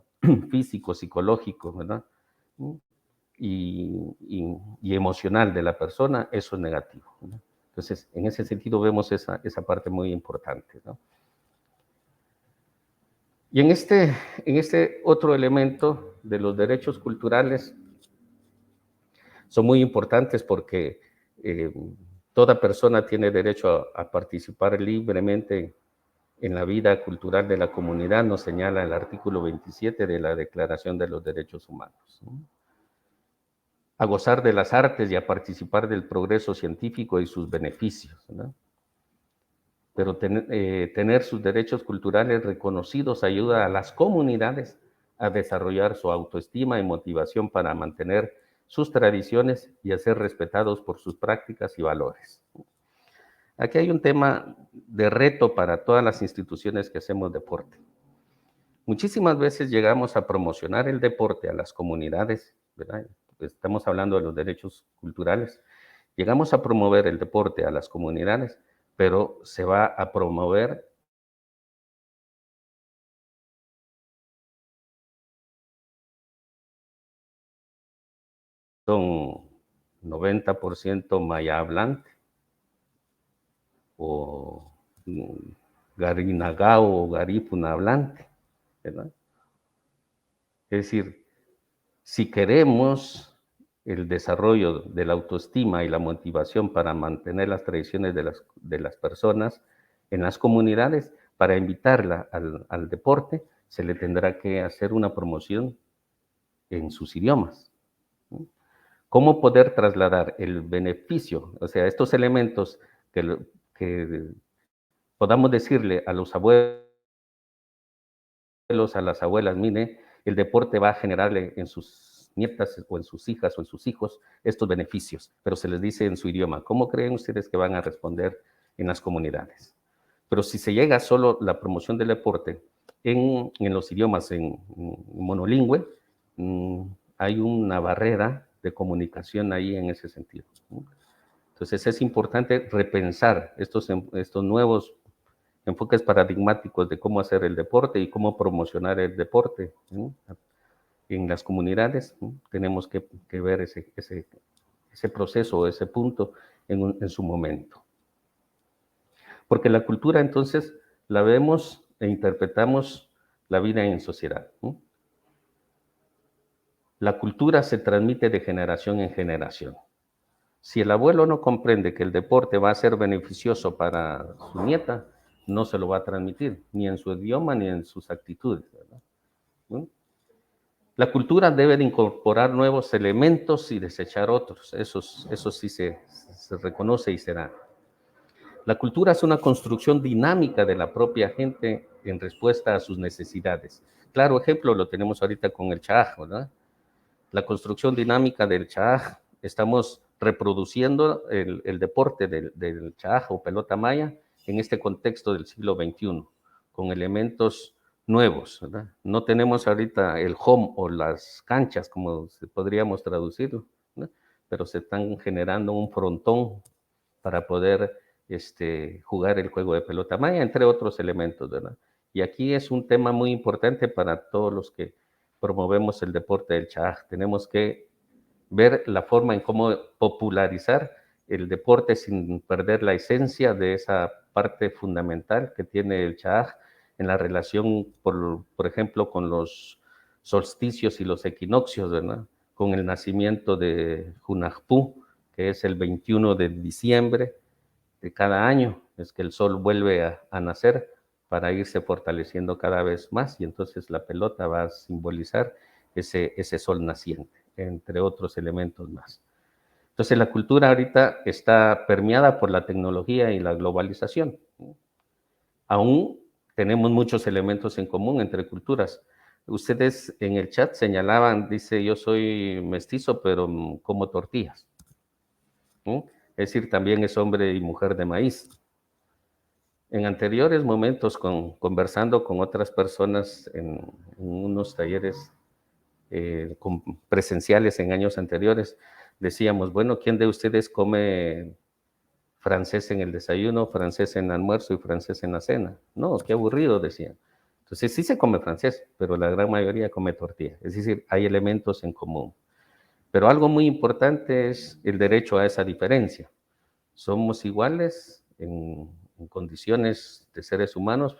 F: físico, psicológico, ¿verdad? Y emocional de la persona, eso es negativo, ¿verdad? Entonces, en ese sentido vemos esa parte muy importante, ¿no? Y en este otro elemento de los derechos culturales, son muy importantes porque toda persona tiene derecho a participar libremente en la vida cultural de la comunidad, nos señala el artículo 27 de la Declaración de los Derechos Humanos, ¿no? A gozar de las artes y a participar del progreso científico y sus beneficios, ¿no? Pero tener sus derechos culturales reconocidos ayuda a las comunidades a desarrollar su autoestima y motivación para mantener sus tradiciones y a ser respetados por sus prácticas y valores. Aquí hay un tema de reto para todas las instituciones que hacemos deporte. Muchísimas veces llegamos a promocionar el deporte a las comunidades, ¿verdad? Estamos hablando de los derechos culturales. Llegamos a promover el deporte a las comunidades, pero se va a promover son 90% maya hablante o garinagao o garífuna hablante, ¿verdad? Es decir, si queremos el desarrollo de la autoestima y la motivación para mantener las tradiciones de las personas en las comunidades, para invitarla al deporte, se le tendrá que hacer una promoción en sus idiomas, ¿no? ¿Cómo poder trasladar el beneficio, o sea, estos elementos que podamos decirle a los abuelos, a las abuelas, mire, el deporte va a generarle en sus nietas o en sus hijas o en sus hijos estos beneficios, pero se les dice en su idioma? ¿Cómo creen ustedes que van a responder en las comunidades? Pero si se llega solo la promoción del deporte en los idiomas en monolingüe, hay una barrera de comunicación ahí en ese sentido, ¿no? Entonces es importante repensar estos nuevos enfoques paradigmáticos de cómo hacer el deporte y cómo promocionar el deporte, ¿no? En las comunidades, ¿no? Tenemos que ver ese proceso, ese punto en su momento. Porque la cultura entonces la vemos e interpretamos la vida en sociedad, ¿no? La cultura se transmite de generación en generación. Si el abuelo no comprende que el deporte va a ser beneficioso para su nieta, no se lo va a transmitir, ni en su idioma ni en sus actitudes, ¿verdad? ¿No? La cultura debe de incorporar nuevos elementos y desechar otros. Eso sí se reconoce y se da. La cultura es una construcción dinámica de la propia gente en respuesta a sus necesidades. Claro ejemplo lo tenemos ahorita con el Chaj, ¿verdad? La construcción dinámica del Chaj, estamos reproduciendo el deporte del Chaj o pelota maya en este contexto del siglo XXI, con elementos nuevos, ¿verdad? No tenemos ahorita el home o las canchas, como podríamos traducirlo, ¿no? Pero se están generando un frontón para poder jugar el juego de pelota maya, entre otros elementos, ¿verdad? Y aquí es un tema muy importante para todos los que promovemos el deporte del Chaj. Tenemos que ver la forma en cómo popularizar el deporte sin perder la esencia de esa parte fundamental que tiene el Chaj en la relación, por ejemplo, con los solsticios y los equinoccios, ¿verdad? Con el nacimiento de Hunahpu, que es el 21 de diciembre de cada año, es que el sol vuelve a nacer para irse fortaleciendo cada vez más, y entonces la pelota va a simbolizar ese sol naciente, entre otros elementos más. Entonces la cultura ahorita está permeada por la tecnología y la globalización. Aún tenemos muchos elementos en común entre culturas. Ustedes en el chat señalaban, dice, yo soy mestizo, pero como tortillas. Es decir, también es hombre y mujer de maíz. En anteriores momentos, conversando con otras personas en unos talleres presenciales en años anteriores, decíamos, bueno, ¿quién de ustedes come francés en el desayuno, francés en el almuerzo y francés en la cena? No, qué aburrido, decían. Entonces sí se come francés, pero la gran mayoría come tortilla. Es decir, hay elementos en común. Pero algo muy importante es el derecho a esa diferencia. Somos iguales en condiciones de seres humanos,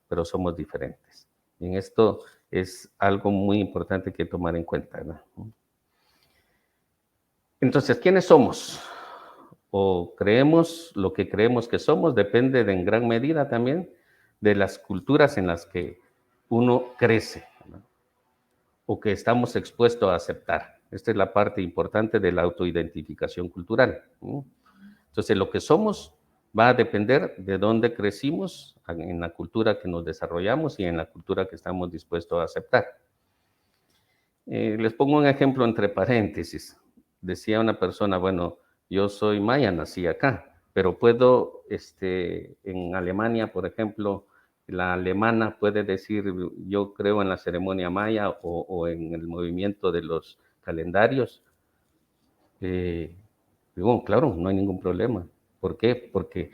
F: pero somos diferentes. Y en esto es algo muy importante que tomar en cuenta, ¿no? Entonces, ¿quiénes somos? O creemos lo que creemos que somos, depende en gran medida también de las culturas en las que uno crece, ¿no? O que estamos expuestos a aceptar. Esta es la parte importante de la autoidentificación cultural, ¿no? Entonces, lo que somos va a depender de dónde crecimos, en la cultura que nos desarrollamos y en la cultura que estamos dispuestos a aceptar. Les pongo un ejemplo entre paréntesis. Decía una persona, bueno, yo soy maya, nací acá, pero puedo, en Alemania, por ejemplo, la alemana puede decir, yo creo en la ceremonia maya o en el movimiento de los calendarios. Digo, claro, no hay ningún problema. ¿Por qué? Porque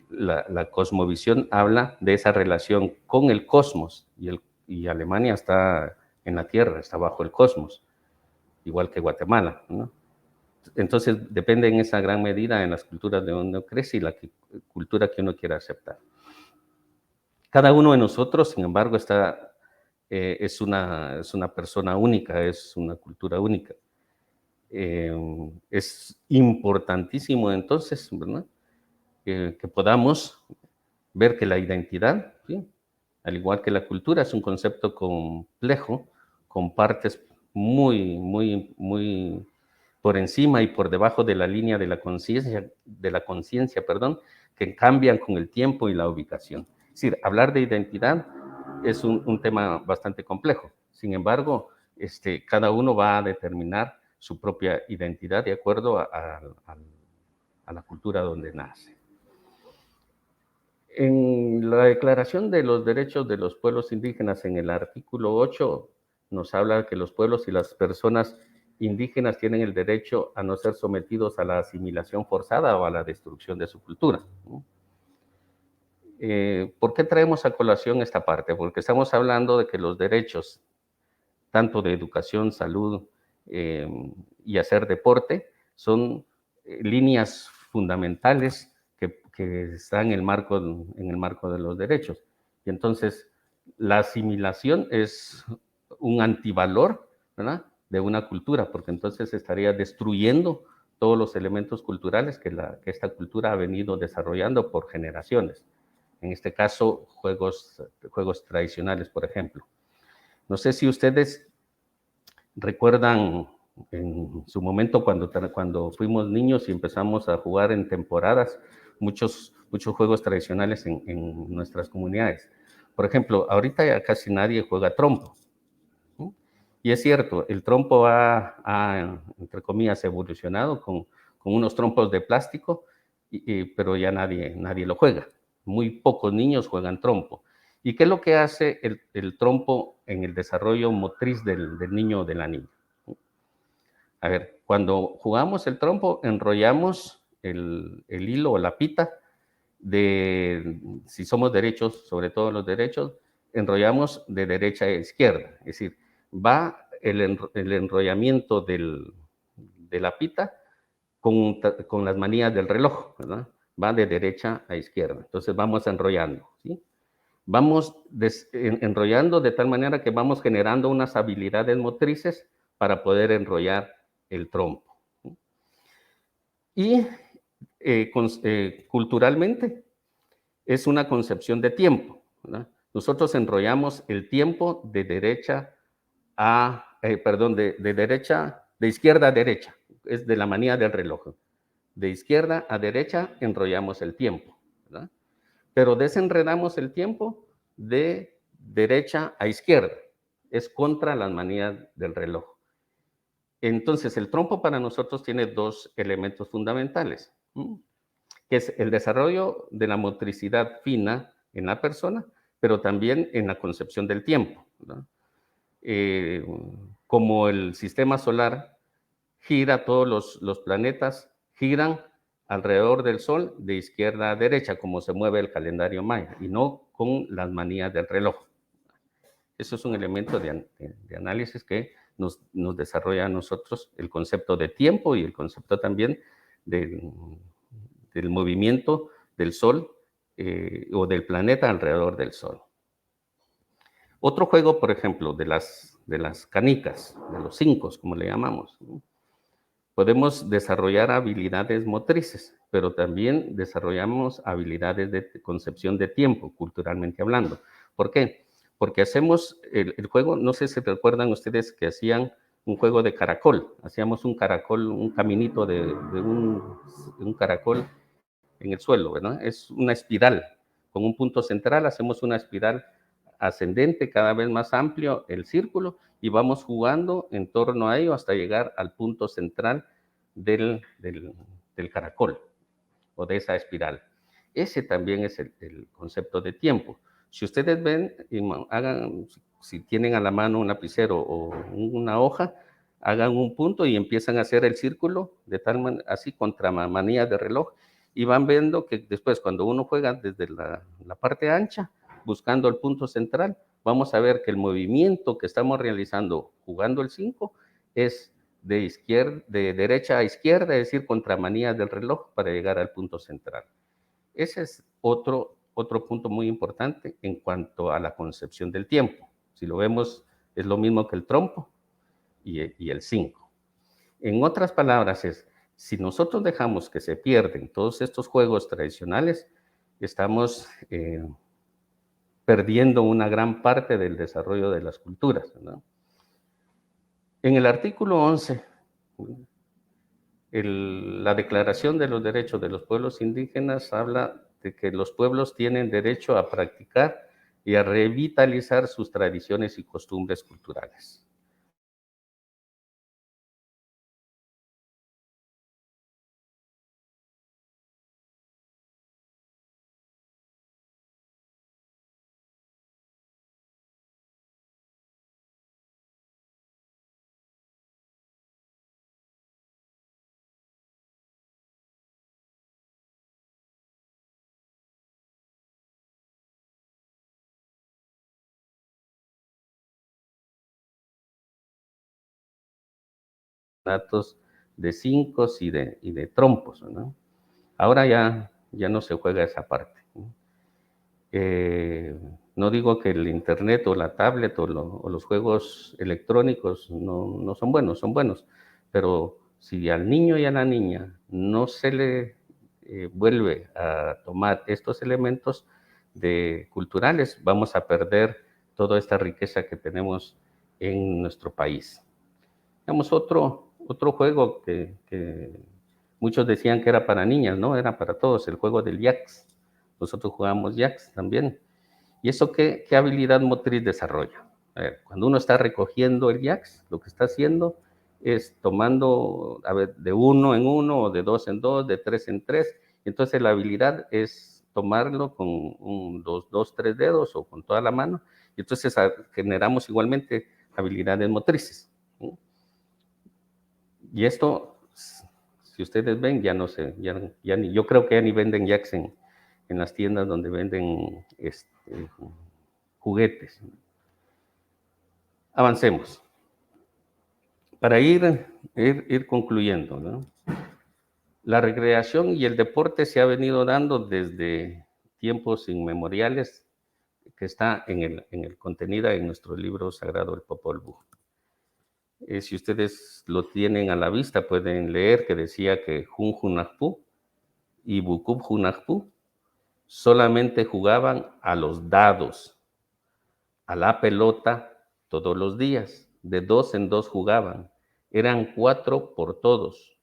F: la cosmovisión habla de esa relación con el cosmos y Alemania está en la Tierra, está bajo el cosmos, igual que Guatemala, ¿no? Entonces depende en esa gran medida en las culturas de donde uno crece y la cultura que uno quiera aceptar. Cada uno de nosotros, sin embargo, es una persona única, es una cultura única. Es importantísimo entonces, ¿verdad? Que podamos ver que la identidad, ¿sí?, al igual que la cultura, es un concepto complejo, con partes muy por encima y por debajo de la línea de la conciencia, que cambian con el tiempo y la ubicación. Es decir, hablar de identidad es un tema bastante complejo. Sin embargo, cada uno va a determinar su propia identidad de acuerdo a la cultura donde nace. En la Declaración de los Derechos de los Pueblos Indígenas, en el artículo 8, nos habla que los pueblos y las personas indígenas tienen el derecho a no ser sometidos a la asimilación forzada o a la destrucción de su cultura, ¿no? ¿Por qué traemos a colación esta parte? Porque estamos hablando de que los derechos, tanto de educación, salud y hacer deporte, son líneas fundamentales que están en el marco de los derechos. Y entonces, la asimilación es un antivalor, ¿verdad?, de una cultura, porque entonces estaría destruyendo todos los elementos culturales que esta cultura ha venido desarrollando por generaciones. En este caso, juegos tradicionales, por ejemplo. No sé si ustedes recuerdan en su momento cuando fuimos niños y empezamos a jugar en temporadas, muchos juegos tradicionales en nuestras comunidades. Por ejemplo, ahorita ya casi nadie juega trompo, ¿sí? Y es cierto, el trompo ha entre comillas, evolucionado con unos trompos de plástico, pero ya nadie lo juega. Muy pocos niños juegan trompo. ¿Y qué es lo que hace el trompo en el desarrollo motriz del niño o de la niña? A ver, cuando jugamos el trompo, enrollamos el hilo o la pita si somos derechos, sobre todo los derechos, enrollamos de derecha a izquierda. Es decir, va el enrollamiento de la pita con las manillas del reloj, ¿verdad? Va de derecha a izquierda. Entonces vamos enrollando, ¿sí? Vamos enrollando de tal manera que vamos generando unas habilidades motrices para poder enrollar el trompo. Y culturalmente es una concepción de tiempo. ¿verdad? Nosotros enrollamos el tiempo de derecha a, perdón, de izquierda a derecha, es de la manía del reloj. De izquierda a derecha enrollamos el tiempo, ¿verdad? Pero desenredamos el tiempo de derecha a izquierda, es contra las manías del reloj. Entonces, el trompo para nosotros tiene dos elementos fundamentales, que es el desarrollo de la motricidad fina en la persona, pero también en la concepción del tiempo, ¿no? Como el sistema solar gira, todos los planetas giran alrededor del Sol de izquierda a derecha, como se mueve el calendario maya, y no con las manías del reloj. Eso es un elemento de análisis que nos desarrolla a nosotros el concepto de tiempo y el concepto también del movimiento del Sol o del planeta alrededor del Sol. Otro juego, por ejemplo, de las canicas, de los 5, como le llamamos, ¿no? Podemos desarrollar habilidades motrices, pero también desarrollamos habilidades de concepción de tiempo, culturalmente hablando. ¿Por qué? Porque hacemos el juego, no sé si recuerdan ustedes que hacían un juego de caracol. Hacíamos un caracol, un caminito de un caracol en el suelo, ¿verdad? Es una espiral. Con un punto central hacemos una espiral ascendente, cada vez más amplio el círculo, y vamos jugando en torno a ello hasta llegar al punto central del caracol o de esa espiral. Ese también es el concepto de tiempo. Si ustedes ven, hagan, si tienen a la mano un lapicero o una hoja, hagan un punto y empiezan a hacer el círculo de tal manera, así contra manía de reloj, y van viendo que después cuando uno juega desde la parte ancha, buscando el punto central, vamos a ver que el movimiento que estamos realizando jugando el 5 es de derecha a izquierda, es decir, contra manías del reloj para llegar al punto central. Ese es otro punto muy importante en cuanto a la concepción del tiempo. Si lo vemos, es lo mismo que el trompo y el 5. En otras palabras, si nosotros dejamos que se pierden todos estos juegos tradicionales, estamos perdiendo una gran parte del desarrollo de las culturas, ¿no? En el artículo 11, la Declaración de los Derechos de los Pueblos Indígenas habla de que los pueblos tienen derecho a practicar y a revitalizar sus tradiciones y costumbres culturales. Datos de 5 y de trompos, ¿no? Ahora ya no se juega esa parte, ¿no? No digo que el internet o la tablet o los juegos electrónicos no son buenos, pero si al niño y a la niña no se le vuelve a tomar estos elementos culturales, vamos a perder toda esta riqueza que tenemos en nuestro país. Digamos, otro juego que muchos decían que era para niñas, no, era para todos, el juego del Yaks. Nosotros jugamos Yaks también. ¿Y eso qué habilidad motriz desarrolla? A ver, cuando uno está recogiendo el Yaks, lo que está haciendo es tomando, a ver, de 1 en 1, o de 2 en 2, de 3 en 3. Entonces la habilidad es tomarlo con dos, 3 dedos o con toda la mano. Y entonces generamos igualmente habilidades motrices, ¿sí? Y esto, si ustedes ven, ya no sé, yo creo que ya ni venden Yaks en las tiendas donde venden juguetes. Avancemos. Para ir concluyendo, ¿no? La recreación y el deporte se ha venido dando desde tiempos inmemoriales, que está contenida en nuestro libro sagrado, el Popol Vuh. Si ustedes lo tienen a la vista, pueden leer que decía que Jun Hunahpu y Bukub Hunahpu solamente jugaban a los dados, a la pelota todos los días, de 2 en 2 jugaban, eran 4 por todos.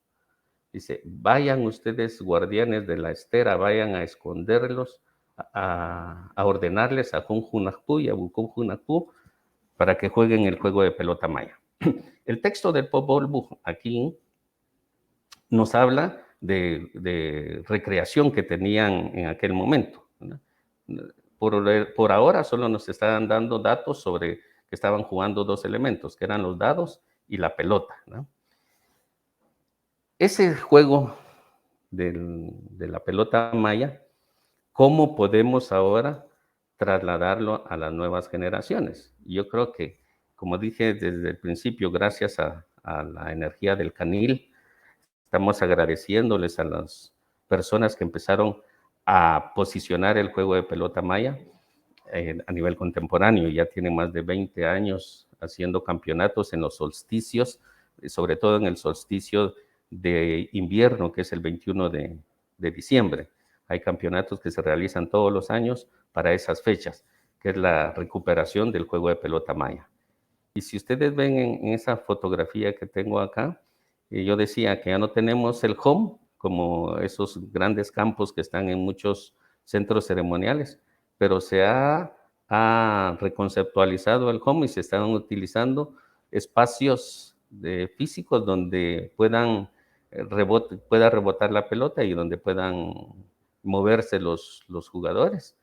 F: Dice, vayan ustedes guardianes de la estera, vayan a esconderlos, a ordenarles a Junjunacpú y a Bucunjunacpú para que jueguen el juego de pelota maya. El texto del Popol Vuh aquí nos habla de recreación que tenían en aquel momento, ¿no? Por ahora solo nos están dando datos sobre que estaban jugando 2 elementos, que eran los dados y la pelota, ¿no? Ese juego de la pelota maya, ¿cómo podemos ahora trasladarlo a las nuevas generaciones? Yo creo que, como dije desde el principio, gracias a la energía del canil, estamos agradeciéndoles a las personas que empezaron a posicionar el juego de pelota maya a nivel contemporáneo. Ya tienen más de 20 años haciendo campeonatos en los solsticios, sobre todo en el solsticio de invierno, que es el 21 de diciembre. Hay campeonatos que se realizan todos los años para esas fechas, que es la recuperación del juego de pelota maya. Y si ustedes ven en esa fotografía que tengo acá, yo decía que ya no tenemos el home, como esos grandes campos que están en muchos centros ceremoniales, pero se ha reconceptualizado el home y se están utilizando espacios físicos donde pueda rebotar la pelota y donde puedan moverse los jugadores.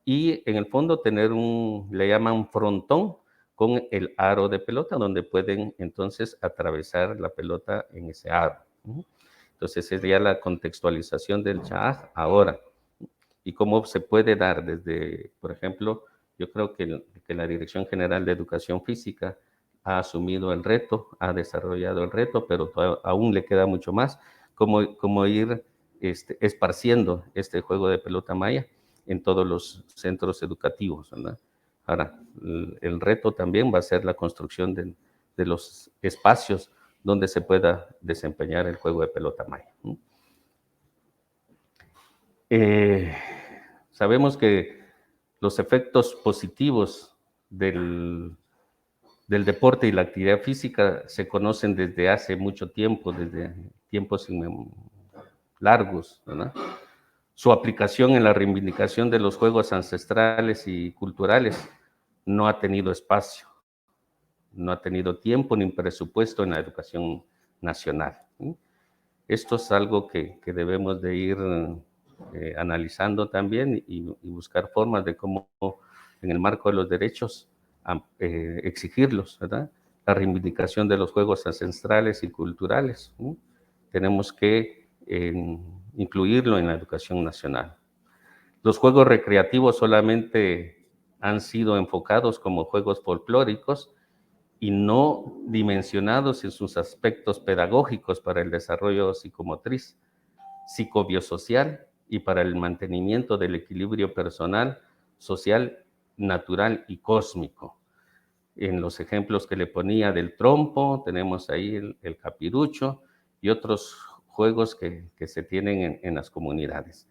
F: Y en el fondo tener le llaman frontón con el aro de pelota, donde pueden entonces atravesar la pelota en ese aro. Entonces sería la contextualización del Sha'aj ahora. Y cómo se puede dar desde, por ejemplo, yo creo que la Dirección General de Educación Física ha asumido el reto, ha desarrollado el reto, pero aún le queda mucho más, cómo ir esparciendo este juego de pelota maya en todos los centros educativos, ¿verdad? Ahora, el reto también va a ser la construcción de los espacios donde se pueda desempeñar el juego de pelota maya. Sabemos que los efectos positivos del deporte y la actividad física se conocen desde hace mucho tiempo, desde tiempos largos, ¿verdad? Su aplicación en la reivindicación de los juegos ancestrales y culturales no ha tenido espacio, no ha tenido tiempo ni presupuesto en la educación nacional. Esto es algo que debemos de ir analizando también y buscar formas de cómo, en el marco de los derechos, exigirlos, ¿verdad? La reivindicación de los juegos ancestrales y culturales. Tenemos que incluirlo en la educación nacional. Los juegos recreativos solamente han sido enfocados como juegos folclóricos y no dimensionados en sus aspectos pedagógicos para el desarrollo psicomotriz, psicobiosocial y para el mantenimiento del equilibrio personal, social, natural y cósmico. En los ejemplos que le ponía del trompo, tenemos ahí el capirucho y otros juegos que se tienen en las comunidades.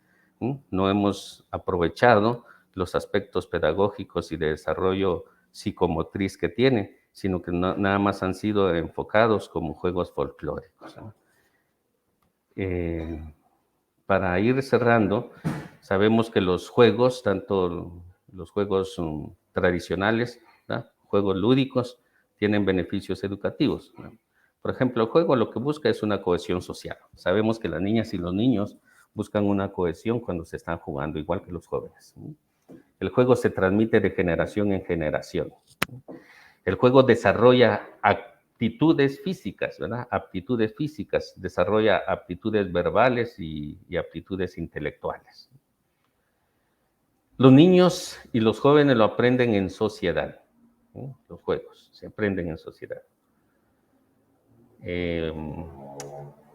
F: No hemos aprovechado los aspectos pedagógicos y de desarrollo psicomotriz que tiene, sino que nada más han sido enfocados como juegos folclóricos. Para ir cerrando, sabemos que los juegos, tanto los juegos tradicionales, ¿verdad? Juegos lúdicos, tienen beneficios educativos, ¿verdad? Por ejemplo, el juego lo que busca es una cohesión social. Sabemos que las niñas y los niños buscan una cohesión cuando se están jugando, igual que los jóvenes. El juego se transmite de generación en generación. El juego desarrolla aptitudes físicas, ¿verdad? Aptitudes físicas, desarrolla aptitudes verbales y aptitudes intelectuales. Los niños y los jóvenes lo aprenden en sociedad, ¿no? Los juegos se aprenden en sociedad.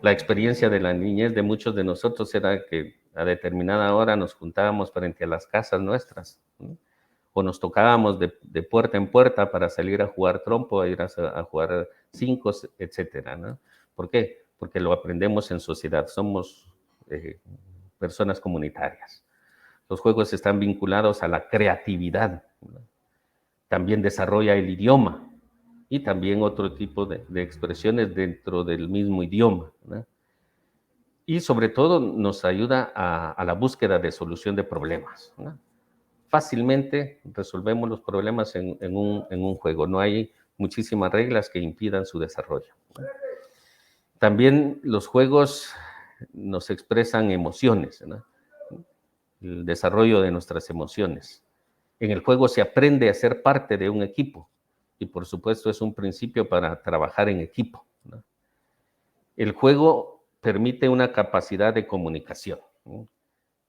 F: La experiencia de la niñez de muchos de nosotros era que a determinada hora nos juntábamos frente a las casas nuestras, ¿no? O nos tocábamos de puerta en puerta para salir a jugar trompo, a ir a jugar cinco, etcétera, ¿no? ¿Por qué? Porque lo aprendemos en sociedad, somos personas comunitarias. Los juegos están vinculados a la creatividad, ¿verdad? También desarrolla el idioma y también otro tipo de expresiones dentro del mismo idioma, ¿verdad? Y sobre todo nos ayuda a la búsqueda de solución de problemas, ¿verdad? Fácilmente resolvemos los problemas en un juego. No hay muchísimas reglas que impidan su desarrollo. También los juegos nos expresan emociones, ¿no? El desarrollo de nuestras emociones. En el juego se aprende a ser parte de un equipo y por supuesto es un principio para trabajar en equipo, ¿no? El juego permite una capacidad de comunicación, ¿no?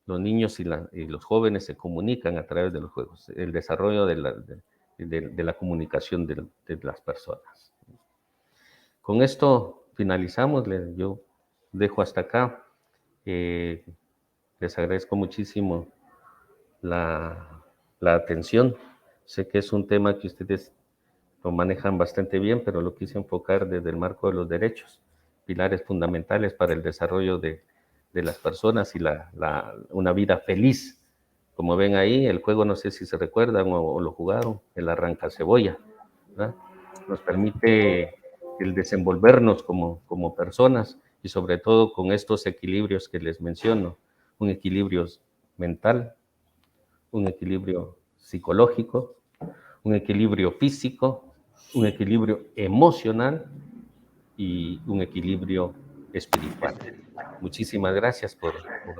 F: Los niños y los jóvenes se comunican a través de los juegos, el desarrollo de la comunicación de las personas. Con esto finalizamos, yo dejo hasta acá. Les agradezco muchísimo la atención. Sé que es un tema que ustedes lo manejan bastante bien, pero lo quise enfocar desde el marco de los derechos, pilares fundamentales para el desarrollo de las personas y una vida feliz. Como ven ahí, el juego, no sé si se recuerdan o lo jugaron, el arranca-cebolla, ¿verdad? Nos permite el desenvolvernos como personas y sobre todo con estos equilibrios que les menciono, un equilibrio mental, un equilibrio psicológico, un equilibrio físico, un equilibrio emocional y un equilibrio espiritual. Muchísimas gracias por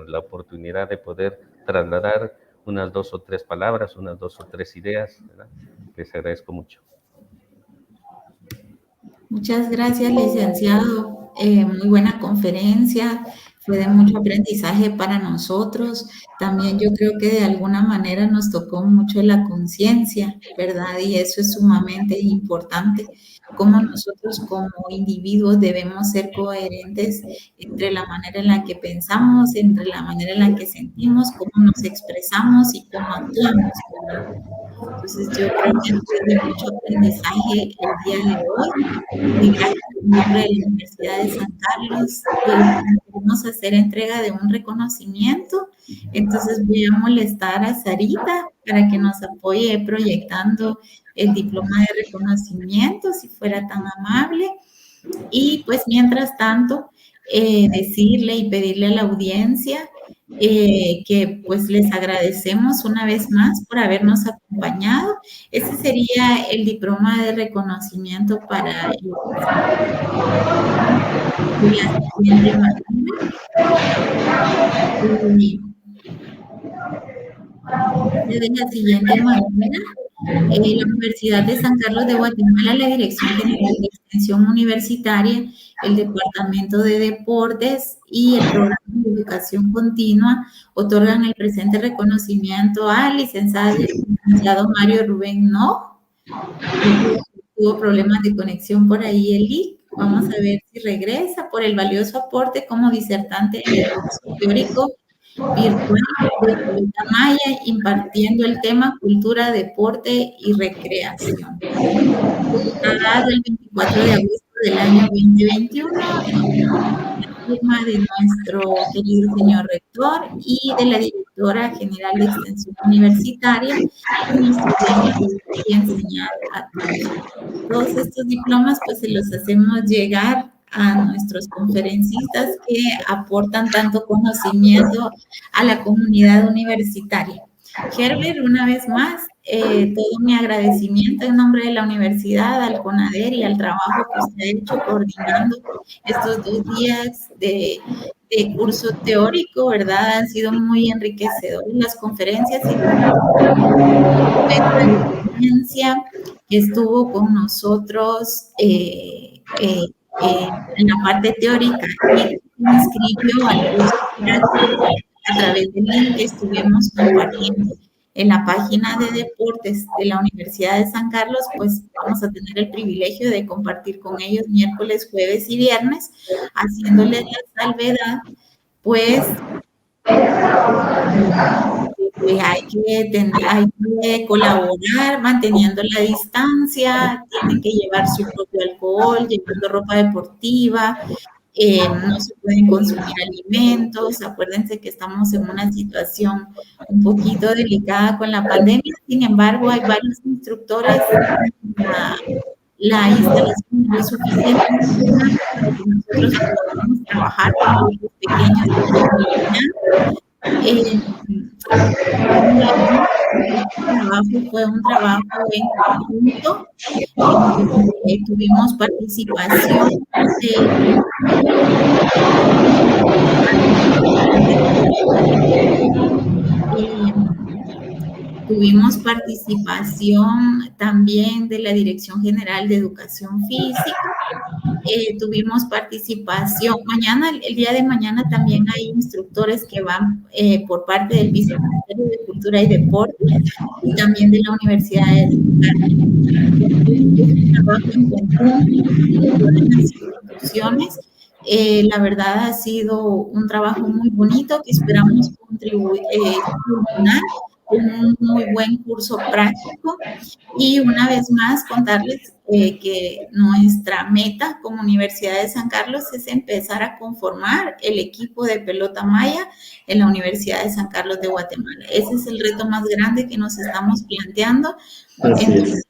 F: la oportunidad de poder trasladar unas 2 o 3 palabras, unas 2 o 3 ideas, ¿verdad? Les agradezco mucho.
B: Muchas gracias, licenciado. Muy buena conferencia, fue de mucho aprendizaje para nosotros. También yo creo que de alguna manera nos tocó mucho la conciencia, ¿verdad? Y eso es sumamente importante, cómo nosotros como individuos debemos ser coherentes entre la manera en la que pensamos, entre la manera en la que sentimos, cómo nos expresamos y cómo actuamos, ¿verdad? Entonces yo creo que es de mucho aprendizaje el día de hoy. Y gracias en nombre de la Universidad de San Carlos, vamos a hacer entrega de un reconocimiento. Entonces voy a molestar a Sarita para que nos apoye proyectando el diploma de reconocimiento, si fuera tan amable. Y pues mientras tanto, decirle y pedirle a la audiencia que pues les agradecemos una vez más por habernos acompañado. Ese sería el diploma de reconocimiento para la siguiente manera. De la siguiente manera, la Universidad de San Carlos de Guatemala, la Dirección General de Extensión Universitaria, el Departamento de Deportes y el Programa de Educación Continua otorgan el presente reconocimiento al licenciado Mario Rubén No. Tuvo problemas de conexión por ahí el link. Vamos a ver si regresa por el valioso aporte como disertante en el curso teórico virtual de Pelota Maya, impartiendo el tema Cultura, Deporte y Recreación. Dado el 24 de agosto del año 2021, la firma de nuestro querido señor rector y de la directora general de Extensión Universitaria, y nuestro y enseñar a todos. Todos estos diplomas pues se los hacemos llegar a nuestros conferencistas que aportan tanto conocimiento a la comunidad universitaria. Herbert, una vez más, todo mi agradecimiento en nombre de la universidad, al CONADER y al trabajo que usted ha hecho coordinando estos 2 días de curso teórico, ¿verdad? Han sido muy enriquecedores las conferencias y la experiencia que estuvo con nosotros en la parte teórica y me inscribió al curso a través del link que estuvimos compartiendo en la página de deportes de la Universidad de San Carlos, pues vamos a tener el privilegio de compartir con ellos miércoles, jueves y viernes, haciéndoles la salvedad, pues hay que colaborar manteniendo la distancia, tienen que llevar su propio alcohol, llevando ropa deportiva, no se pueden consumir alimentos. Acuérdense que estamos en una situación un poquito delicada con la pandemia. Sin embargo, hay varios instructores. La instalación no es suficiente para que nosotros podamos trabajar con grupos pequeños en trabajo fue un trabajo en conjunto. Tuvimos participación tuvimos participación también de la Dirección General de Educación Física. Tuvimos participación. Mañana, el día de mañana también hay instructores que van por parte del Viceministerio de Cultura y Deporte y también de la Universidad de un trabajo en conjunto de todas las instituciones. La verdad ha sido un trabajo muy bonito que esperamos contribuir, culminar con un muy buen curso práctico. Y una vez más contarles que nuestra meta como Universidad de San Carlos es empezar a conformar el equipo de pelota maya en la Universidad de San Carlos de Guatemala. Ese es el reto más grande que nos estamos planteando. Entonces,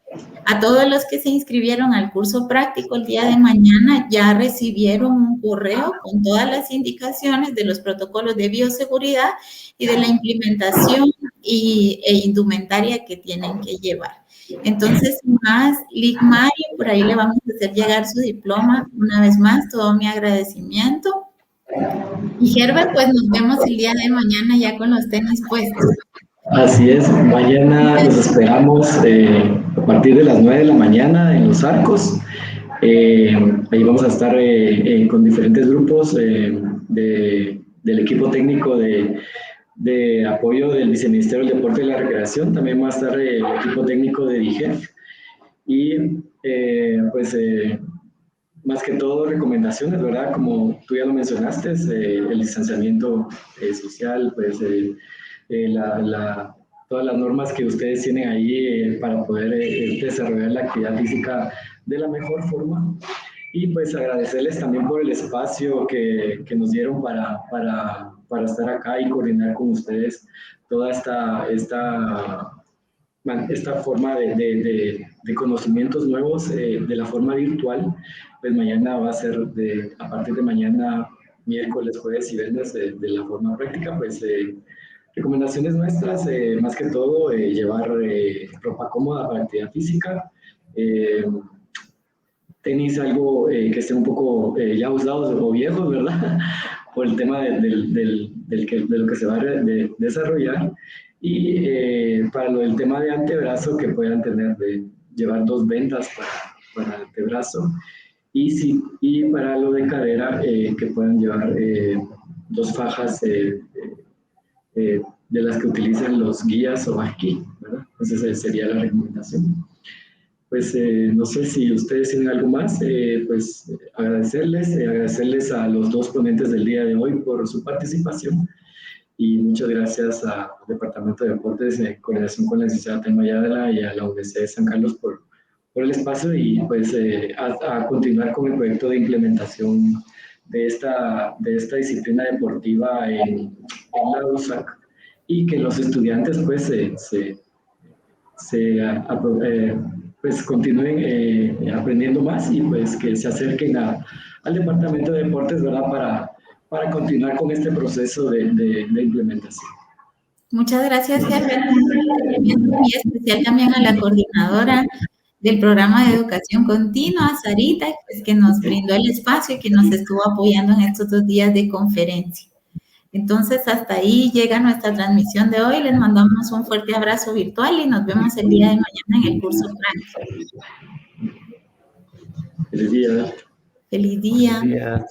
B: a todos los que se inscribieron al curso práctico el día de mañana ya recibieron un correo con todas las indicaciones de los protocolos de bioseguridad y de la implementación e indumentaria que tienen que llevar. Entonces, más, Lic Mario, por ahí le vamos a hacer llegar su diploma. Una vez más, todo mi agradecimiento. Y Herbert, pues nos vemos el día de mañana ya con los tenis puestos.
G: Así es, mañana los esperamos a partir de las 9 de la mañana en Los Arcos. Ahí vamos a estar con diferentes grupos del equipo técnico de apoyo del Viceministerio del Deporte y la Recreación. También va a estar el equipo técnico de DIGEF. Y más que todo recomendaciones, ¿verdad? Como tú ya lo mencionaste, el distanciamiento social, pues todas las normas que ustedes tienen ahí para poder desarrollar la actividad física de la mejor forma. Y pues agradecerles también por el espacio que nos dieron para estar acá y coordinar con ustedes toda esta forma de conocimientos nuevos de la forma virtual. Pues mañana va a ser, a partir de mañana, miércoles, jueves y viernes, de la forma práctica, pues recomendaciones nuestras, más que todo, llevar ropa cómoda para actividad física, tenis algo que estén un poco ya usados o viejos, ¿verdad? Por el tema de lo que se va a desarrollar. Y para lo del tema de antebrazo, que puedan llevar 2 vendas para antebrazo. Y para lo de cadera, que puedan llevar 2 fajas de las que utilizan los guías o aquí, ¿verdad? Entonces esa sería la recomendación. Pues no sé si ustedes tienen algo más, pues agradecerles a los 2 ponentes del día de hoy por su participación y muchas gracias al Departamento de Deportes en coordinación con la licenciada Telma Yadela y a la Universidad de San Carlos por el espacio y pues a continuar con el proyecto de implementación de esta disciplina deportiva en la USAC y que los estudiantes pues continúen aprendiendo más y pues que se acerquen al Departamento de Deportes, ¿verdad? Para continuar con este proceso de implementación.
B: Muchas gracias, jefe. Y especial también a la coordinadora del programa de educación continua, Sarita, pues, que nos brindó el espacio y que nos estuvo apoyando en estos 2 días de conferencia. Entonces, hasta ahí llega nuestra transmisión de hoy. Les mandamos un fuerte abrazo virtual y nos vemos el día de mañana en el curso práctico.
G: Feliz día.
B: Feliz día.
F: Feliz día.